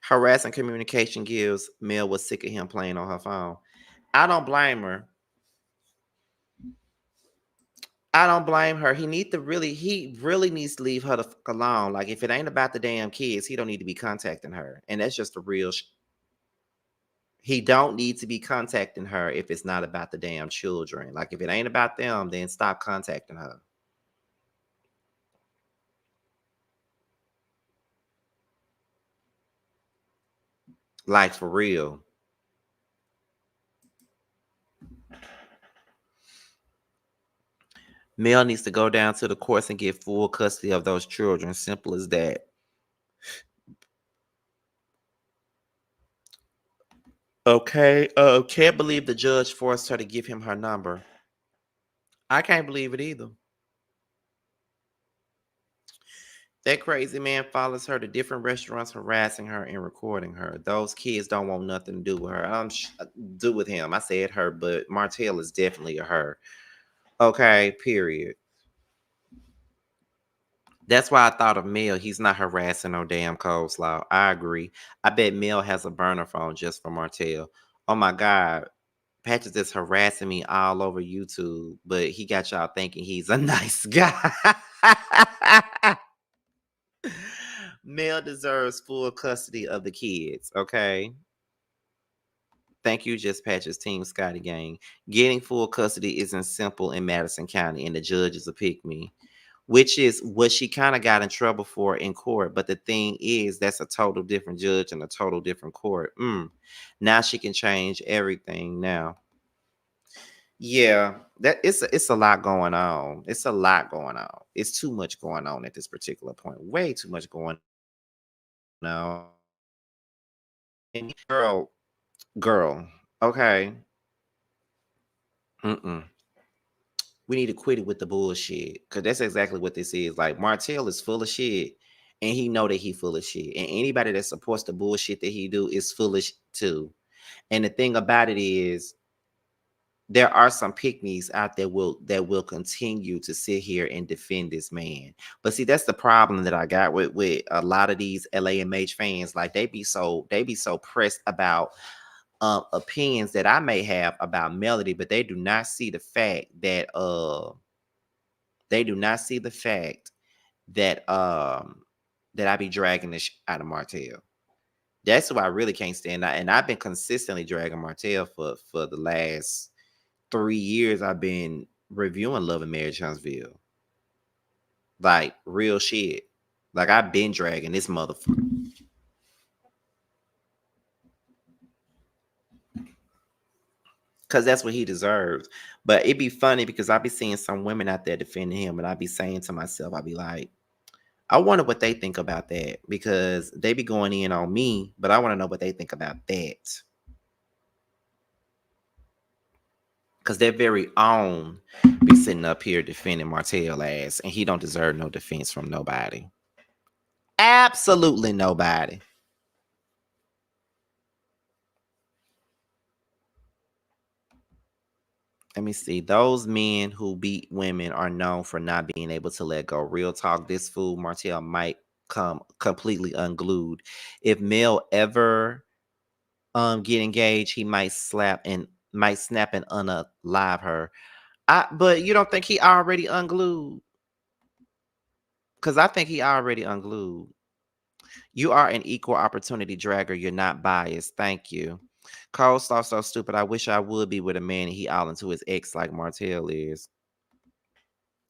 Harassing communication gives Mel was sick of him playing on her phone. I don't blame her. I don't blame her. He really needs to leave her the fuck alone. Like, if it ain't about the damn kids, he don't need to be contacting her. And that's just the real he don't need to be contacting her if it's not about the damn children. Like, if it ain't about them, then stop contacting her. Like, for real. Mel needs to go down to the courts and get full custody of those children. Simple as that. Okay. Can't believe the judge forced her to give him her number. I can't believe it either. That crazy man follows her to different restaurants, harassing her and recording her. Those kids don't want nothing to do with her. Do with him. I said her, but Martell is definitely a her. Okay, period. That's why I thought of Mel. He's not harassing no damn coleslaw. I agree. I bet Mel has a burner phone just for Martell. Oh my God. Patches is harassing me all over YouTube, but he got y'all thinking he's a nice guy. Mel deserves full custody of the kids, okay? Thank you, Just Patches Team Scotty Gang. Getting full custody isn't simple in Madison County, and the judges will pick me, which is what she kind of got in trouble for in court. But the thing is, that's a total different judge and a total different court. Now she can change everything now. Yeah, that it's a lot going on. It's a lot going on. It's too much going on at this particular point. Way too much going on. And girl, okay. Mm-mm. We need to quit it with the bullshit, because that's exactly what this is. Like, Martell is full of shit, and he know that he full of shit. And anybody that supports the bullshit that he do is foolish too. And the thing about it is, there are some pygmies out there that will continue to sit here and defend this man. But see, that's the problem that I got with a lot of these LAMH fans. Like, they be so pressed about opinions that I may have about Melody, but they do not see the fact that that I be dragging the out of Martell. That's who I really can't stand. And I've been consistently dragging Martell for the last 3 years. I've been reviewing Love and Marriage Huntsville. Like, real shit. Like, I've been dragging this motherfucker. Because that's what he deserves. But it'd be funny because I be seeing some women out there defending him, and I be saying to myself, I be like, I wonder what they think about that, because they be going in on me, but I want to know what they think about that. Because their very own be sitting up here defending Martell ass, and he don't deserve no defense from nobody. Absolutely nobody. Let me see. Those men who beat women are known for not being able to let go. Real talk. This fool Martell might come completely unglued. If Mel ever get engaged, he might snap and unalive her. But you don't think he already unglued? Because I think he already unglued. You are an equal opportunity dragger. You're not biased. Thank you. Cole so stupid. I wish I would be with a man and he all into his ex like Martell is.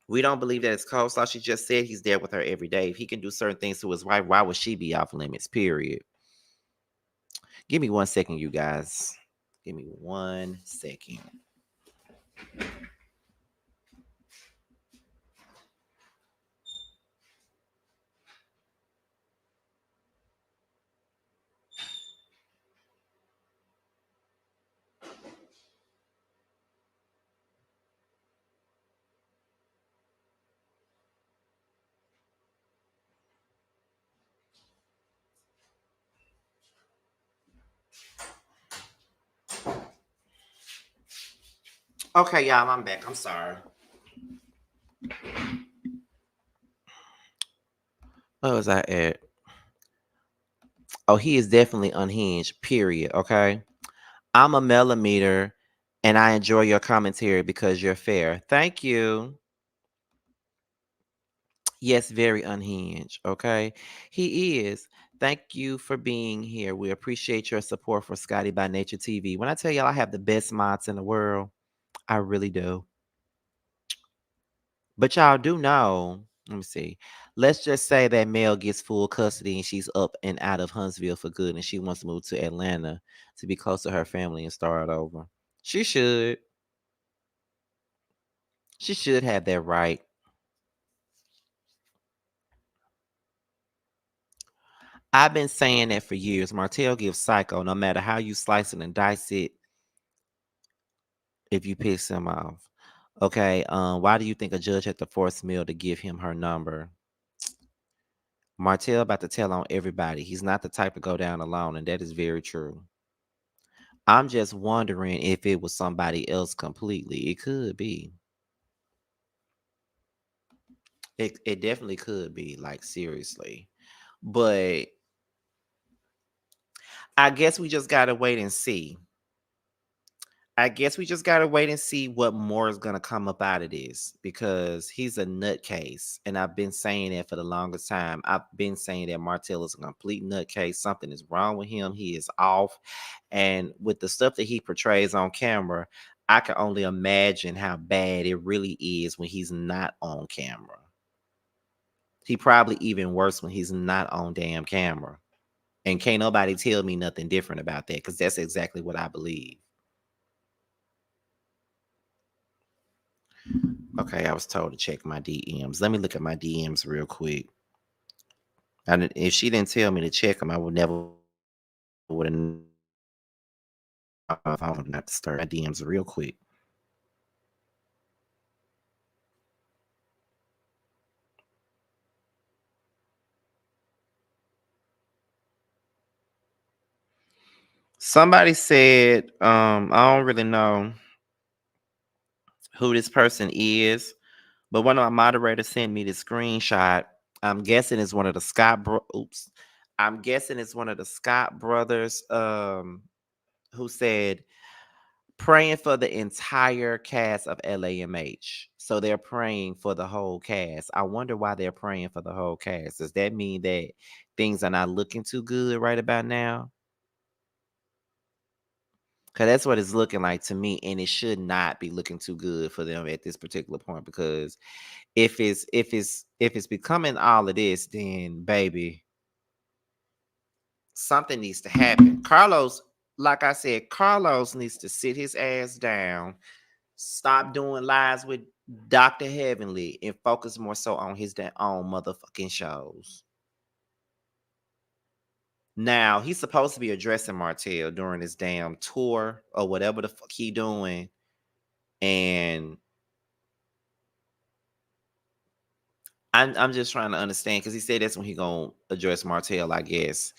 We don't believe that it's coleslaw. She just said he's there with her every day. If he can do certain things to his wife, why would she be off limits? Period. Give me 1 second, you guys. Give me 1 second. Okay, y'all, I'm back. I'm sorry. Where was I at? Oh, he is definitely unhinged. Period. Okay. I'm a millimeter, and I enjoy your commentary because you're fair. Thank you. Yes, very unhinged. Okay. He is. Thank you for being here. We appreciate your support for Scotty by Nature TV. When I tell y'all I have the best mods in the world, I really do. But y'all do know, let me see. Let's just say that Mel gets full custody and she's up and out of Huntsville for good and she wants to move to Atlanta to be close to her family and start over. She should. She should have that right. I've been saying that for years. Martell gives psycho no matter how you slice it and dice it if you piss him off. Okay, why do you think a judge had to force Mill to give him her number? Martell about to tell on everybody. He's not the type to go down alone, and that is very true. I'm just wondering if it was somebody else completely. It could be. It definitely could be, like seriously. But I guess we just gotta wait and see. I guess we just gotta wait and see what more is gonna come up out of this because he's a nutcase, and I've been saying that for the longest time. I've been saying that Martell is a complete nutcase. Something is wrong with him. He is off, and with the stuff that he portrays on camera, I can only imagine how bad it really is when he's not on camera. He probably even worse when he's not on damn camera, and can't nobody tell me nothing different about that because that's exactly what I believe. Okay, I was told to check my DMs. Let me look at my DMs real quick. And if she didn't tell me to check them, I would never would have my phone not to start my DMs real quick. Somebody said, I don't really know who this person is, but one of my moderators sent me the screenshot. I'm guessing it's one of the oops. I'm guessing it's one of the Scott brothers who said praying for the entire cast of LAMH. So they're praying for the whole cast. I wonder why they're praying for the whole cast. Does that mean that things are not looking too good right about now? Because that's what it's looking like to me, and it should not be looking too good for them at this particular point. Because if it's becoming all of this, then baby, something needs to happen. Carlos, like I said, Carlos needs to sit his ass down. Stop doing lives with Dr. Heavenly and focus more so on his own motherfucking shows. Now, he's supposed to be addressing Martell during his damn tour or whatever the fuck he doing. And I'm just trying to understand because he said that's when he gonna address Martell, I guess.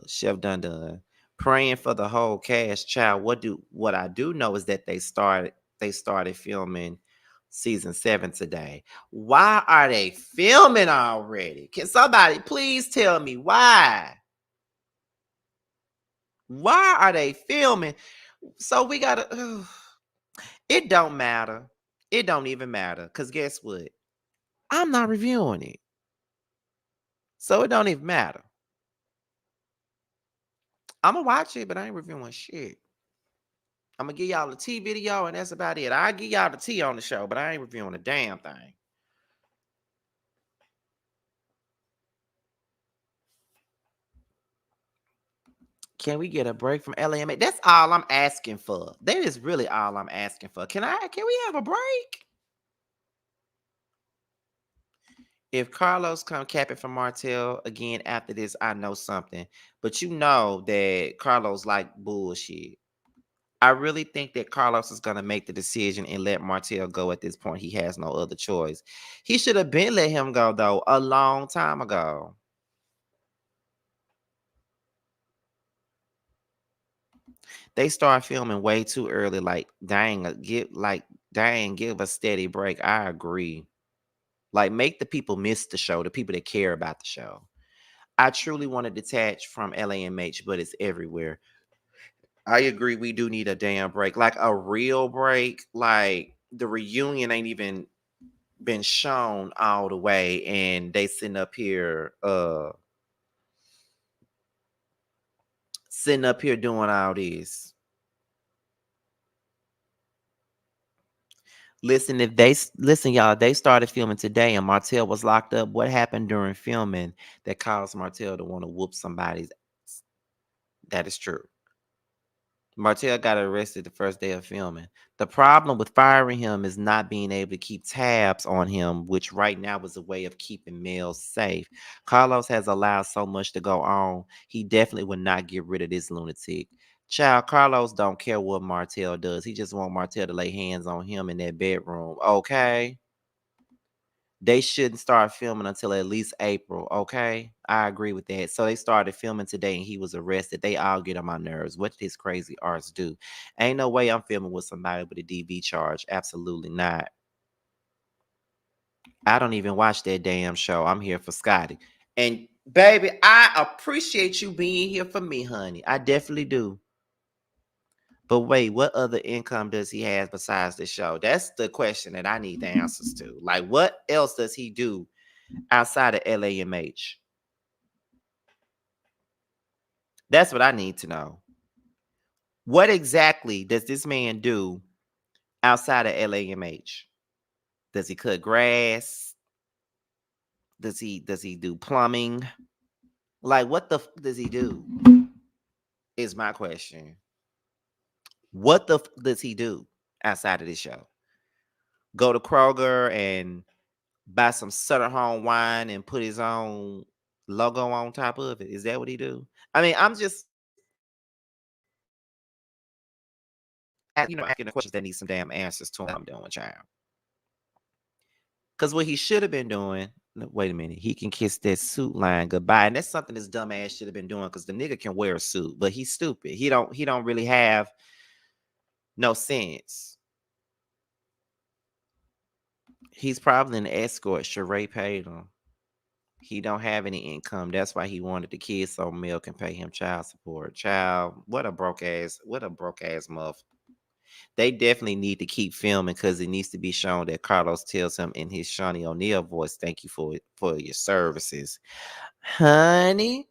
Chef Dun praying for the whole cast. Child, what I do know is that they started filming season 7 today. Why are they filming already? Can somebody please tell me why? Why are they filming? So we gotta it don't matter. It don't even matter. Cause guess what? I'm not reviewing it. So it don't even matter. I'm gonna watch it, but I ain't reviewing shit. I'm gonna give y'all the T video, and that's about it. I give y'all the T on the show, but I ain't reviewing a damn thing. Can we get a break from LAMA? That's all I'm asking for. That is really all I'm asking for. Can we have a break? If Carlos come capping for Martell again after this, I know something. But you know that Carlos like bullshit. I really think that Carlos is gonna make the decision and let Martell go at this point. He has no other choice. He should have been let him go though a long time ago. They start filming way too early. Dang, give a steady break. I agree. Like, make the people miss the show, the people that care about the show. I truly want to detach from LAMH, but it's everywhere. I agree. We do need a damn break, like a real break. Like the reunion ain't even been shown all the way, and they sitting up here doing all this. Listen, listen, y'all, they started filming today and Martell was locked up. What happened during filming that caused Martell to want to whoop somebody's ass? That is true. Martell got arrested the first day of filming. The problem with firing him is not being able to keep tabs on him, which right now is a way of keeping males safe. Carlos has allowed so much to go on. He definitely would not get rid of this lunatic. Child, Carlos don't care what Martell does. He just want Martell to lay hands on him in that bedroom. Okay? They shouldn't start filming until at least April. Okay, I agree with that. So they started filming today, and he was arrested. They all get on my nerves. What did his crazy arts do? Ain't no way I'm filming with somebody with a DV charge. Absolutely not. I don't even watch that damn show. I'm here for Scotty. And baby, I appreciate you being here for me, honey. I definitely do. But wait, what other income does he have besides the show? That's the question that I need the answers to. Like, what else does he do outside of LAMH? That's what I need to know. What exactly does this man do outside of LAMH? Does he cut grass? Does he do plumbing? Like what the does he do? Is my question. What the does he do outside of this show? Go to Kroger and buy some Sutter Home wine and put his own logo on top of it. Is that what he do? I mean, I'm just asking the questions that need some damn answers to what I'm doing, child. Because what he should have been doing, wait a minute, he can kiss that suit line goodbye. And that's something this dumbass should have been doing because the nigga can wear a suit, but he's stupid. He don't really have no sense. He's probably an escort. Sheree paid him. He don't have any income. That's why he wanted the kids so Mel can pay him child support. Child, what a broke ass muff. They definitely need to keep filming because it needs to be shown that Carlos tells him in his Shawnee O'Neal voice, "Thank you for your services, honey."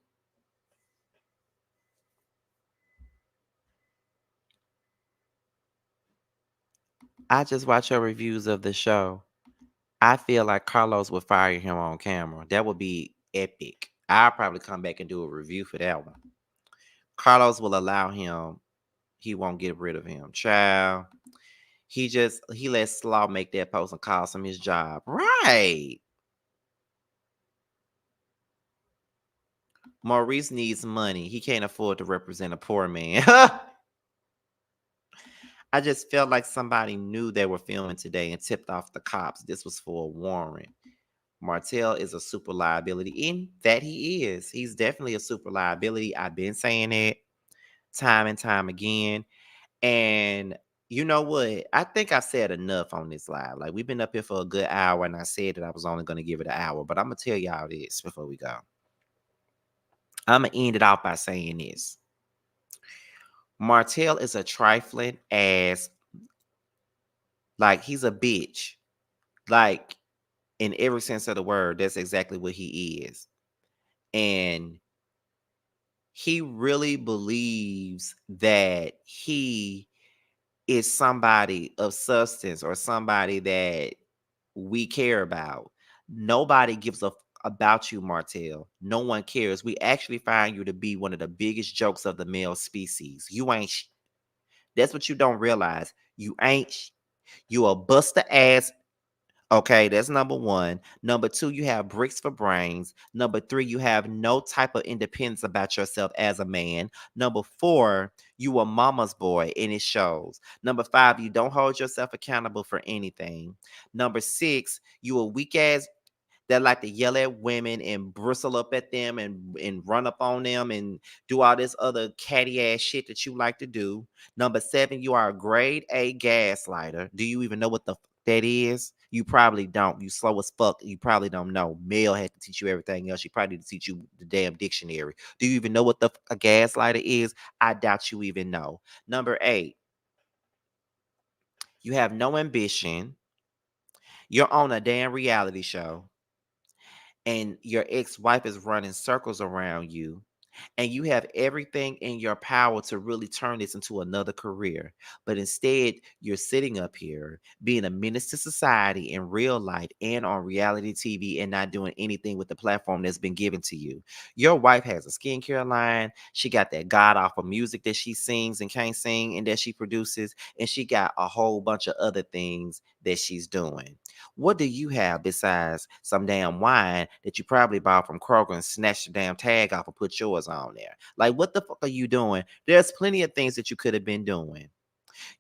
I just watch your reviews of the show. I feel like Carlos would fire him on camera. That would be epic. I'll probably come back and do a review for that one. Carlos will allow him. He won't get rid of him. Child. He lets Slaw make that post and calls him his job. Right. Maurice needs money. He can't afford to represent a poor man. I just felt like somebody knew they were filming today and tipped off the cops. This was for a warrant. Martell is a super liability. In that he is. He's definitely a super liability. I've been saying that time and time again. And you know what? I think I said enough on this live. Like we've been up here for a good hour, and I said that I was only going to give it an hour. But I'm gonna tell y'all this before we go. I'm gonna end it off by saying this. Martell is a trifling ass, like he's a bitch. Like in every sense of the word, that's exactly what he is. And he really believes that he is somebody of substance or somebody that we care about. Nobody gives a about you, Martell. No one cares. We actually find you to be one of the biggest jokes of the male species. You ain't. That's what you don't realize. You ain't. You a buster ass. Okay, that's number one. Number two, you have bricks for brains. Number three, you have no type of independence about yourself as a man. Number four, you a mama's boy and it shows. Number five, you don't hold yourself accountable for anything. Number six, you a weak ass that like to yell at women and bristle up at them and run up on them and do all this other catty ass shit that you like to do. Number seven, you are a grade A gaslighter. Do you even know what the that is? You probably don't. You slow as fuck. You probably don't know. Mel had to teach you everything else. She probably need to teach you the damn dictionary. Do you even know what a gaslighter is? I doubt you even know. Number eight, you have no ambition. You're on a damn reality show and your ex-wife is running circles around you and you have everything in your power to really turn this into another career. But instead, you're sitting up here being a menace to society in real life and on reality TV and not doing anything with the platform that's been given to you. Your wife has a skincare line. She got that god awful music that she sings and can't sing and that she produces. And she got a whole bunch of other things that she's doing. What do you have besides some damn wine that you probably bought from Kroger and snatched the damn tag off and put yours on there? Like, what the fuck are you doing? There's plenty of things that you could have been doing.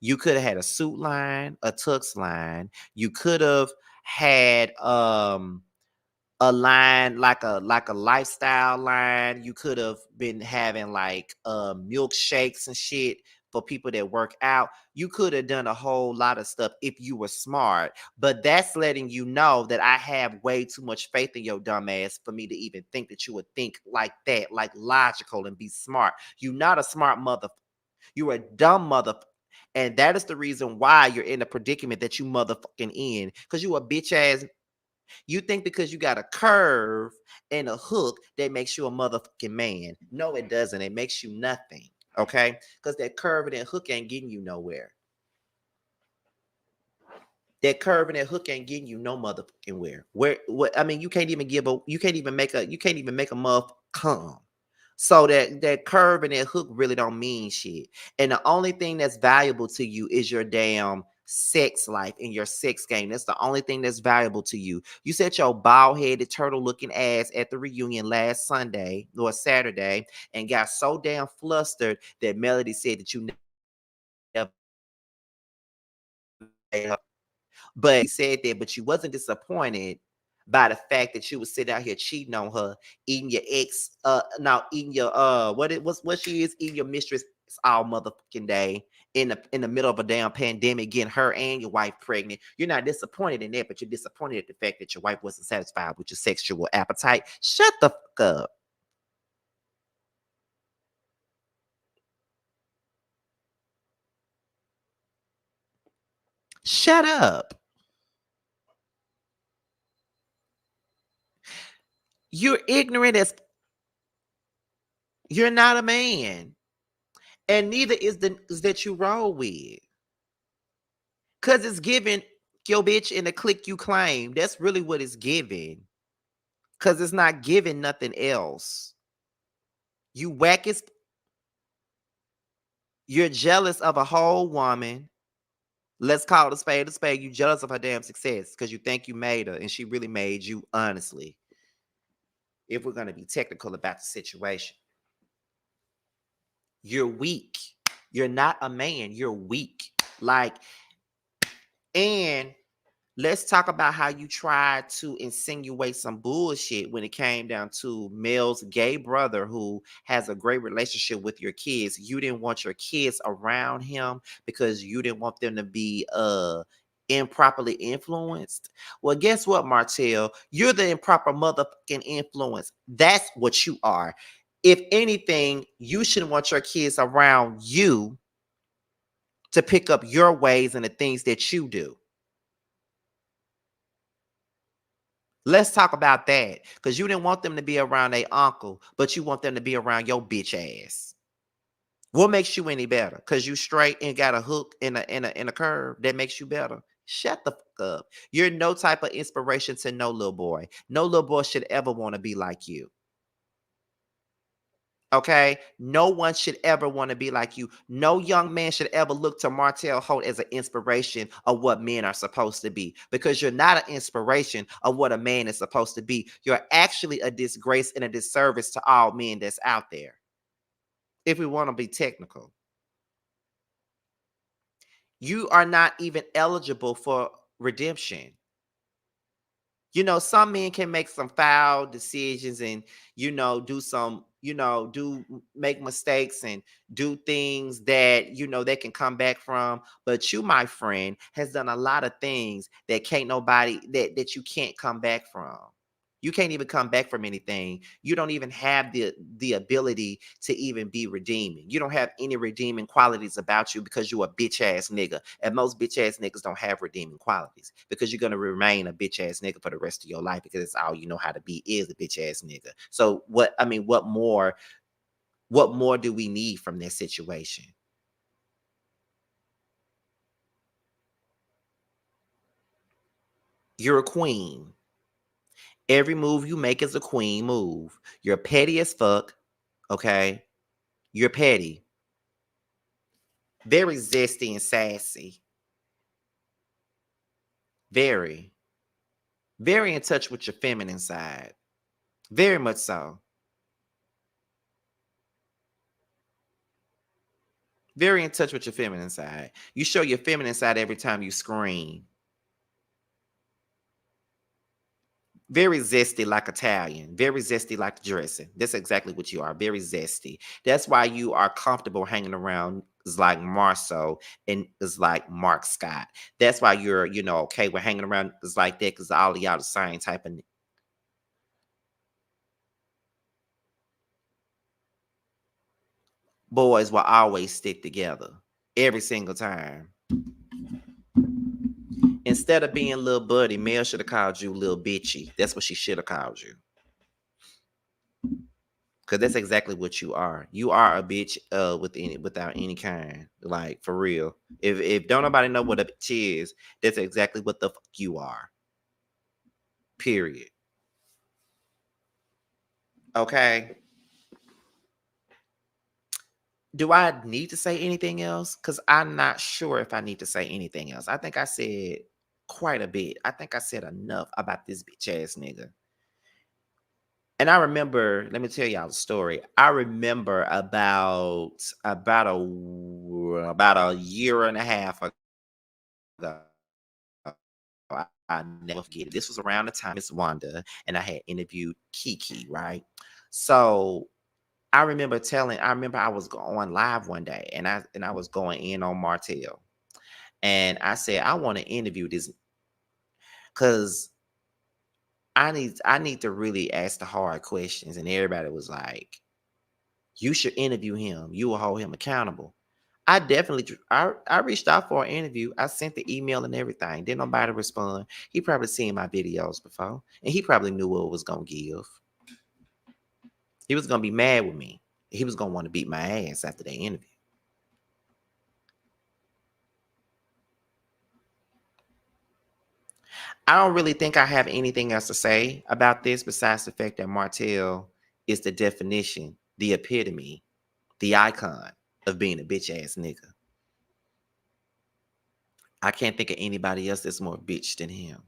You could have had a suit line, a tux line. You could have had a line like a lifestyle line. You could have been having like milkshakes and shit for people that work out. You could have done a whole lot of stuff if you were smart, but that's letting you know that I have way too much faith in your dumb ass for me to even think that you would think like that, like logical and be smart. You're not a smart mother. You're a dumb mother. And that is the reason why you're in the predicament that you motherfucking in. Because you a bitch ass. You think because you got a curve and a hook that makes you a motherfucking man. No, it doesn't. It makes you nothing. Okay? Because that curve and that hook ain't getting you nowhere. That curve and that hook ain't getting you no motherfucking where. What I mean, you can't even make a muff come. So that curve and that hook really don't mean shit. And the only thing that's valuable to you is your damn sex life and your sex game. That's the only thing that's valuable to you. You said your bald-headed turtle-looking ass at the reunion last Sunday or Saturday and got so damn flustered that Melody said that you never made her. But he said that, but you wasn't disappointed by the fact that you was sitting out here cheating on her, eating your ex, now eating your what she is, eating your mistress all motherfucking day in the middle of a damn pandemic, getting her and your wife pregnant. You're not disappointed in that, but you're disappointed at the fact that your wife wasn't satisfied with your sexual appetite. Shut the fuck up. Shut up. You're ignorant as you're not a man. And neither is the is that you roll with. Cause it's giving your bitch in the click you claim. That's really what it's giving. Cause it's not giving nothing else. You whack as you're jealous of a whole woman. Let's call it a spade a spade. You jealous of her damn success because you think you made her and she really made you, honestly. If we're gonna be technical about the situation. You're weak. You're not a man. You're weak. Like, and let's talk about how you tried to insinuate some bullshit when it came down to Mel's gay brother who has a great relationship with your kids. You didn't want your kids around him because you didn't want them to be improperly influenced. Well, guess what, Martell? You're the improper motherfucking influence. That's what you are. If anything, you shouldn't want your kids around you to pick up your ways and the things that you do. Let's talk about that. Because you didn't want them to be around their uncle, but you want them to be around your bitch ass. What makes you any better? Because you straight and got a hook in a curve that makes you better. Shut the fuck up. You're no type of inspiration to no little boy. No little boy should ever want to be like you. Okay, no one should ever want to be like you. No young man should ever look to Martell Holt as an inspiration of what men are supposed to be, because you're not an inspiration of what a man is supposed to be. You're actually a disgrace and a disservice to all men that's out there. If we want to be technical, you are not even eligible for redemption. You know, some men can make some foul decisions and, do some, make mistakes and do things that, they can come back from. But you, my friend, has done a lot of things that can't nobody that you can't come back from. You can't even come back from anything. You don't even have the ability to even be redeeming. You don't have any redeeming qualities about you because you're a bitch ass nigga. And most bitch ass niggas don't have redeeming qualities because you're gonna remain a bitch ass nigga for the rest of your life because it's all you know how to be is a bitch ass nigga. So what more What more do we need from this situation? You're a queen. Every move you make is a queen move. You're petty as fuck. Okay. You're petty. Very zesty and sassy. Very. Very in touch with your feminine side. Very much so. Very in touch with your feminine side. You show your feminine side every time you scream. Very zesty like Italian. Very zesty like dressing. That's exactly what you are. Very zesty. That's why you are comfortable hanging around is like Marceau and is like Mark Scott. That's why you're, okay with hanging around is like that because all of y'all the same type of boys will always stick together every single time. Instead of being little buddy, Mel should have called you little bitchy. That's what she should have called you. Cause that's exactly what you are. You are a bitch without any kind. Like for real. If don't nobody know what a bitch is, that's exactly what the fuck you are. Period. Okay. Do I need to say anything else? Because I'm not sure if I need to say anything else. I think I said quite a bit. I think I said enough about this bitch ass nigga. And I remember, let me tell y'all a story. I remember about a year and a half ago. I never forget it. This was around the time Miss Wanda and I had interviewed Kiki, right? So I remember I was going live one day and I was going in on Martell. And I said, I want to interview this because I need to really ask the hard questions. And everybody was like, you should interview him. You will hold him accountable. I definitely I reached out for an interview. I sent the email and everything. Didn't nobody respond. He probably seen my videos before. And he probably knew what it was gonna give. He was gonna be mad with me. He was gonna want to beat my ass after the interview. I don't really think I have anything else to say about this besides the fact that Martell is the definition, the epitome, the icon of being a bitch ass nigga. I can't think of anybody else that's more bitch than him.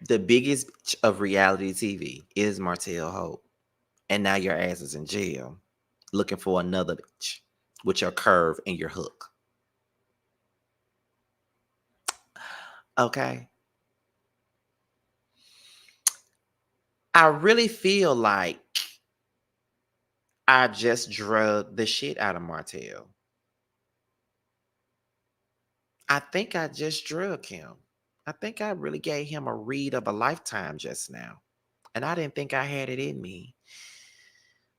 The biggest bitch of reality TV is Martell Holt. And now your ass is in jail looking for another bitch with your curve and your hook. Okay. I really feel like I just drugged the shit out of Martell. I think I just drug him. I think I really gave him a read of a lifetime just now. And I didn't think I had it in me.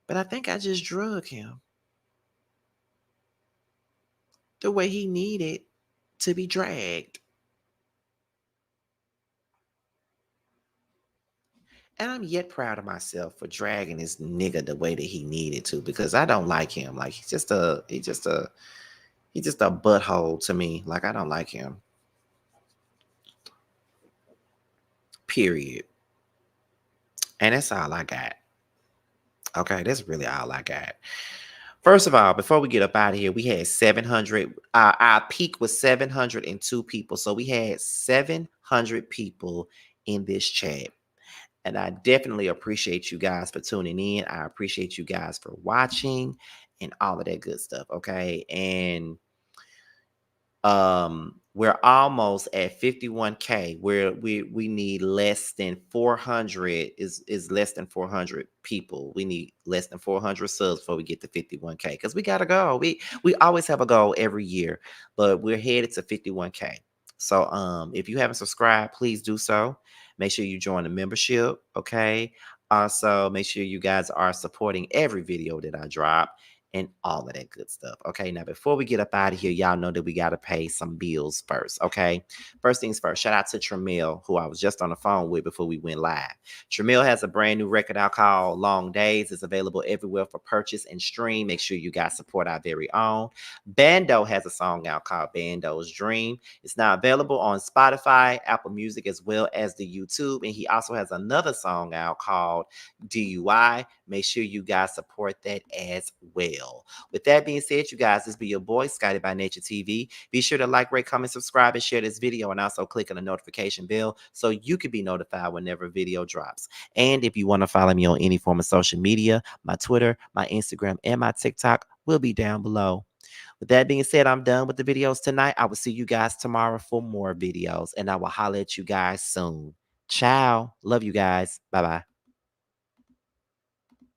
But I think I just drug him the way he needed to be dragged. And I'm yet proud of myself for dragging this nigga the way that he needed to because I don't like him. Like he's just a butthole to me. Like I don't like him. Period. And that's all I got. Okay, that's really all I got. First of all, before we get up out of here, we had 700. Our peak was 702 people. So we had 700 people in this chat. And I definitely appreciate you guys for tuning in. I appreciate you guys for watching and all of that good stuff. Okay. And we're almost at 51K where we need less than 400 is less than 400 people. We need less than 400 subs before we get to 51K because we got to go. We always have a goal every year, but we're headed to 51K. So if you haven't subscribed, please do so. Make sure you join the membership. Okay. Also, make sure you guys are supporting every video that I drop. and all of that good stuff. Okay, now before we get up out of here, y'all know that we got to pay some bills first. Okay, first things first, shout out to Tramiel, who I was just on the phone with before we went live. Tramiel has a brand new record out called Long Days. It's available everywhere for purchase and stream. Make sure you guys support our very own. Bando has a song out called Bando's Dream. It's now available on Spotify, Apple Music, as well as the YouTube. And he also has another song out called DUI. Make sure you guys support that as well. With that being said, you guys, this be your boy, Scotty by Nature TV. Be sure to like, rate, comment, subscribe, and share this video, and also click on the notification bell so you can be notified whenever a video drops. And if you want to follow me on any form of social media, my Twitter, my Instagram, and my TikTok will be down below. With that being said, I'm done with the videos tonight. I will see you guys tomorrow for more videos, and I will holler at you guys soon. Ciao. Love you guys. Bye-bye.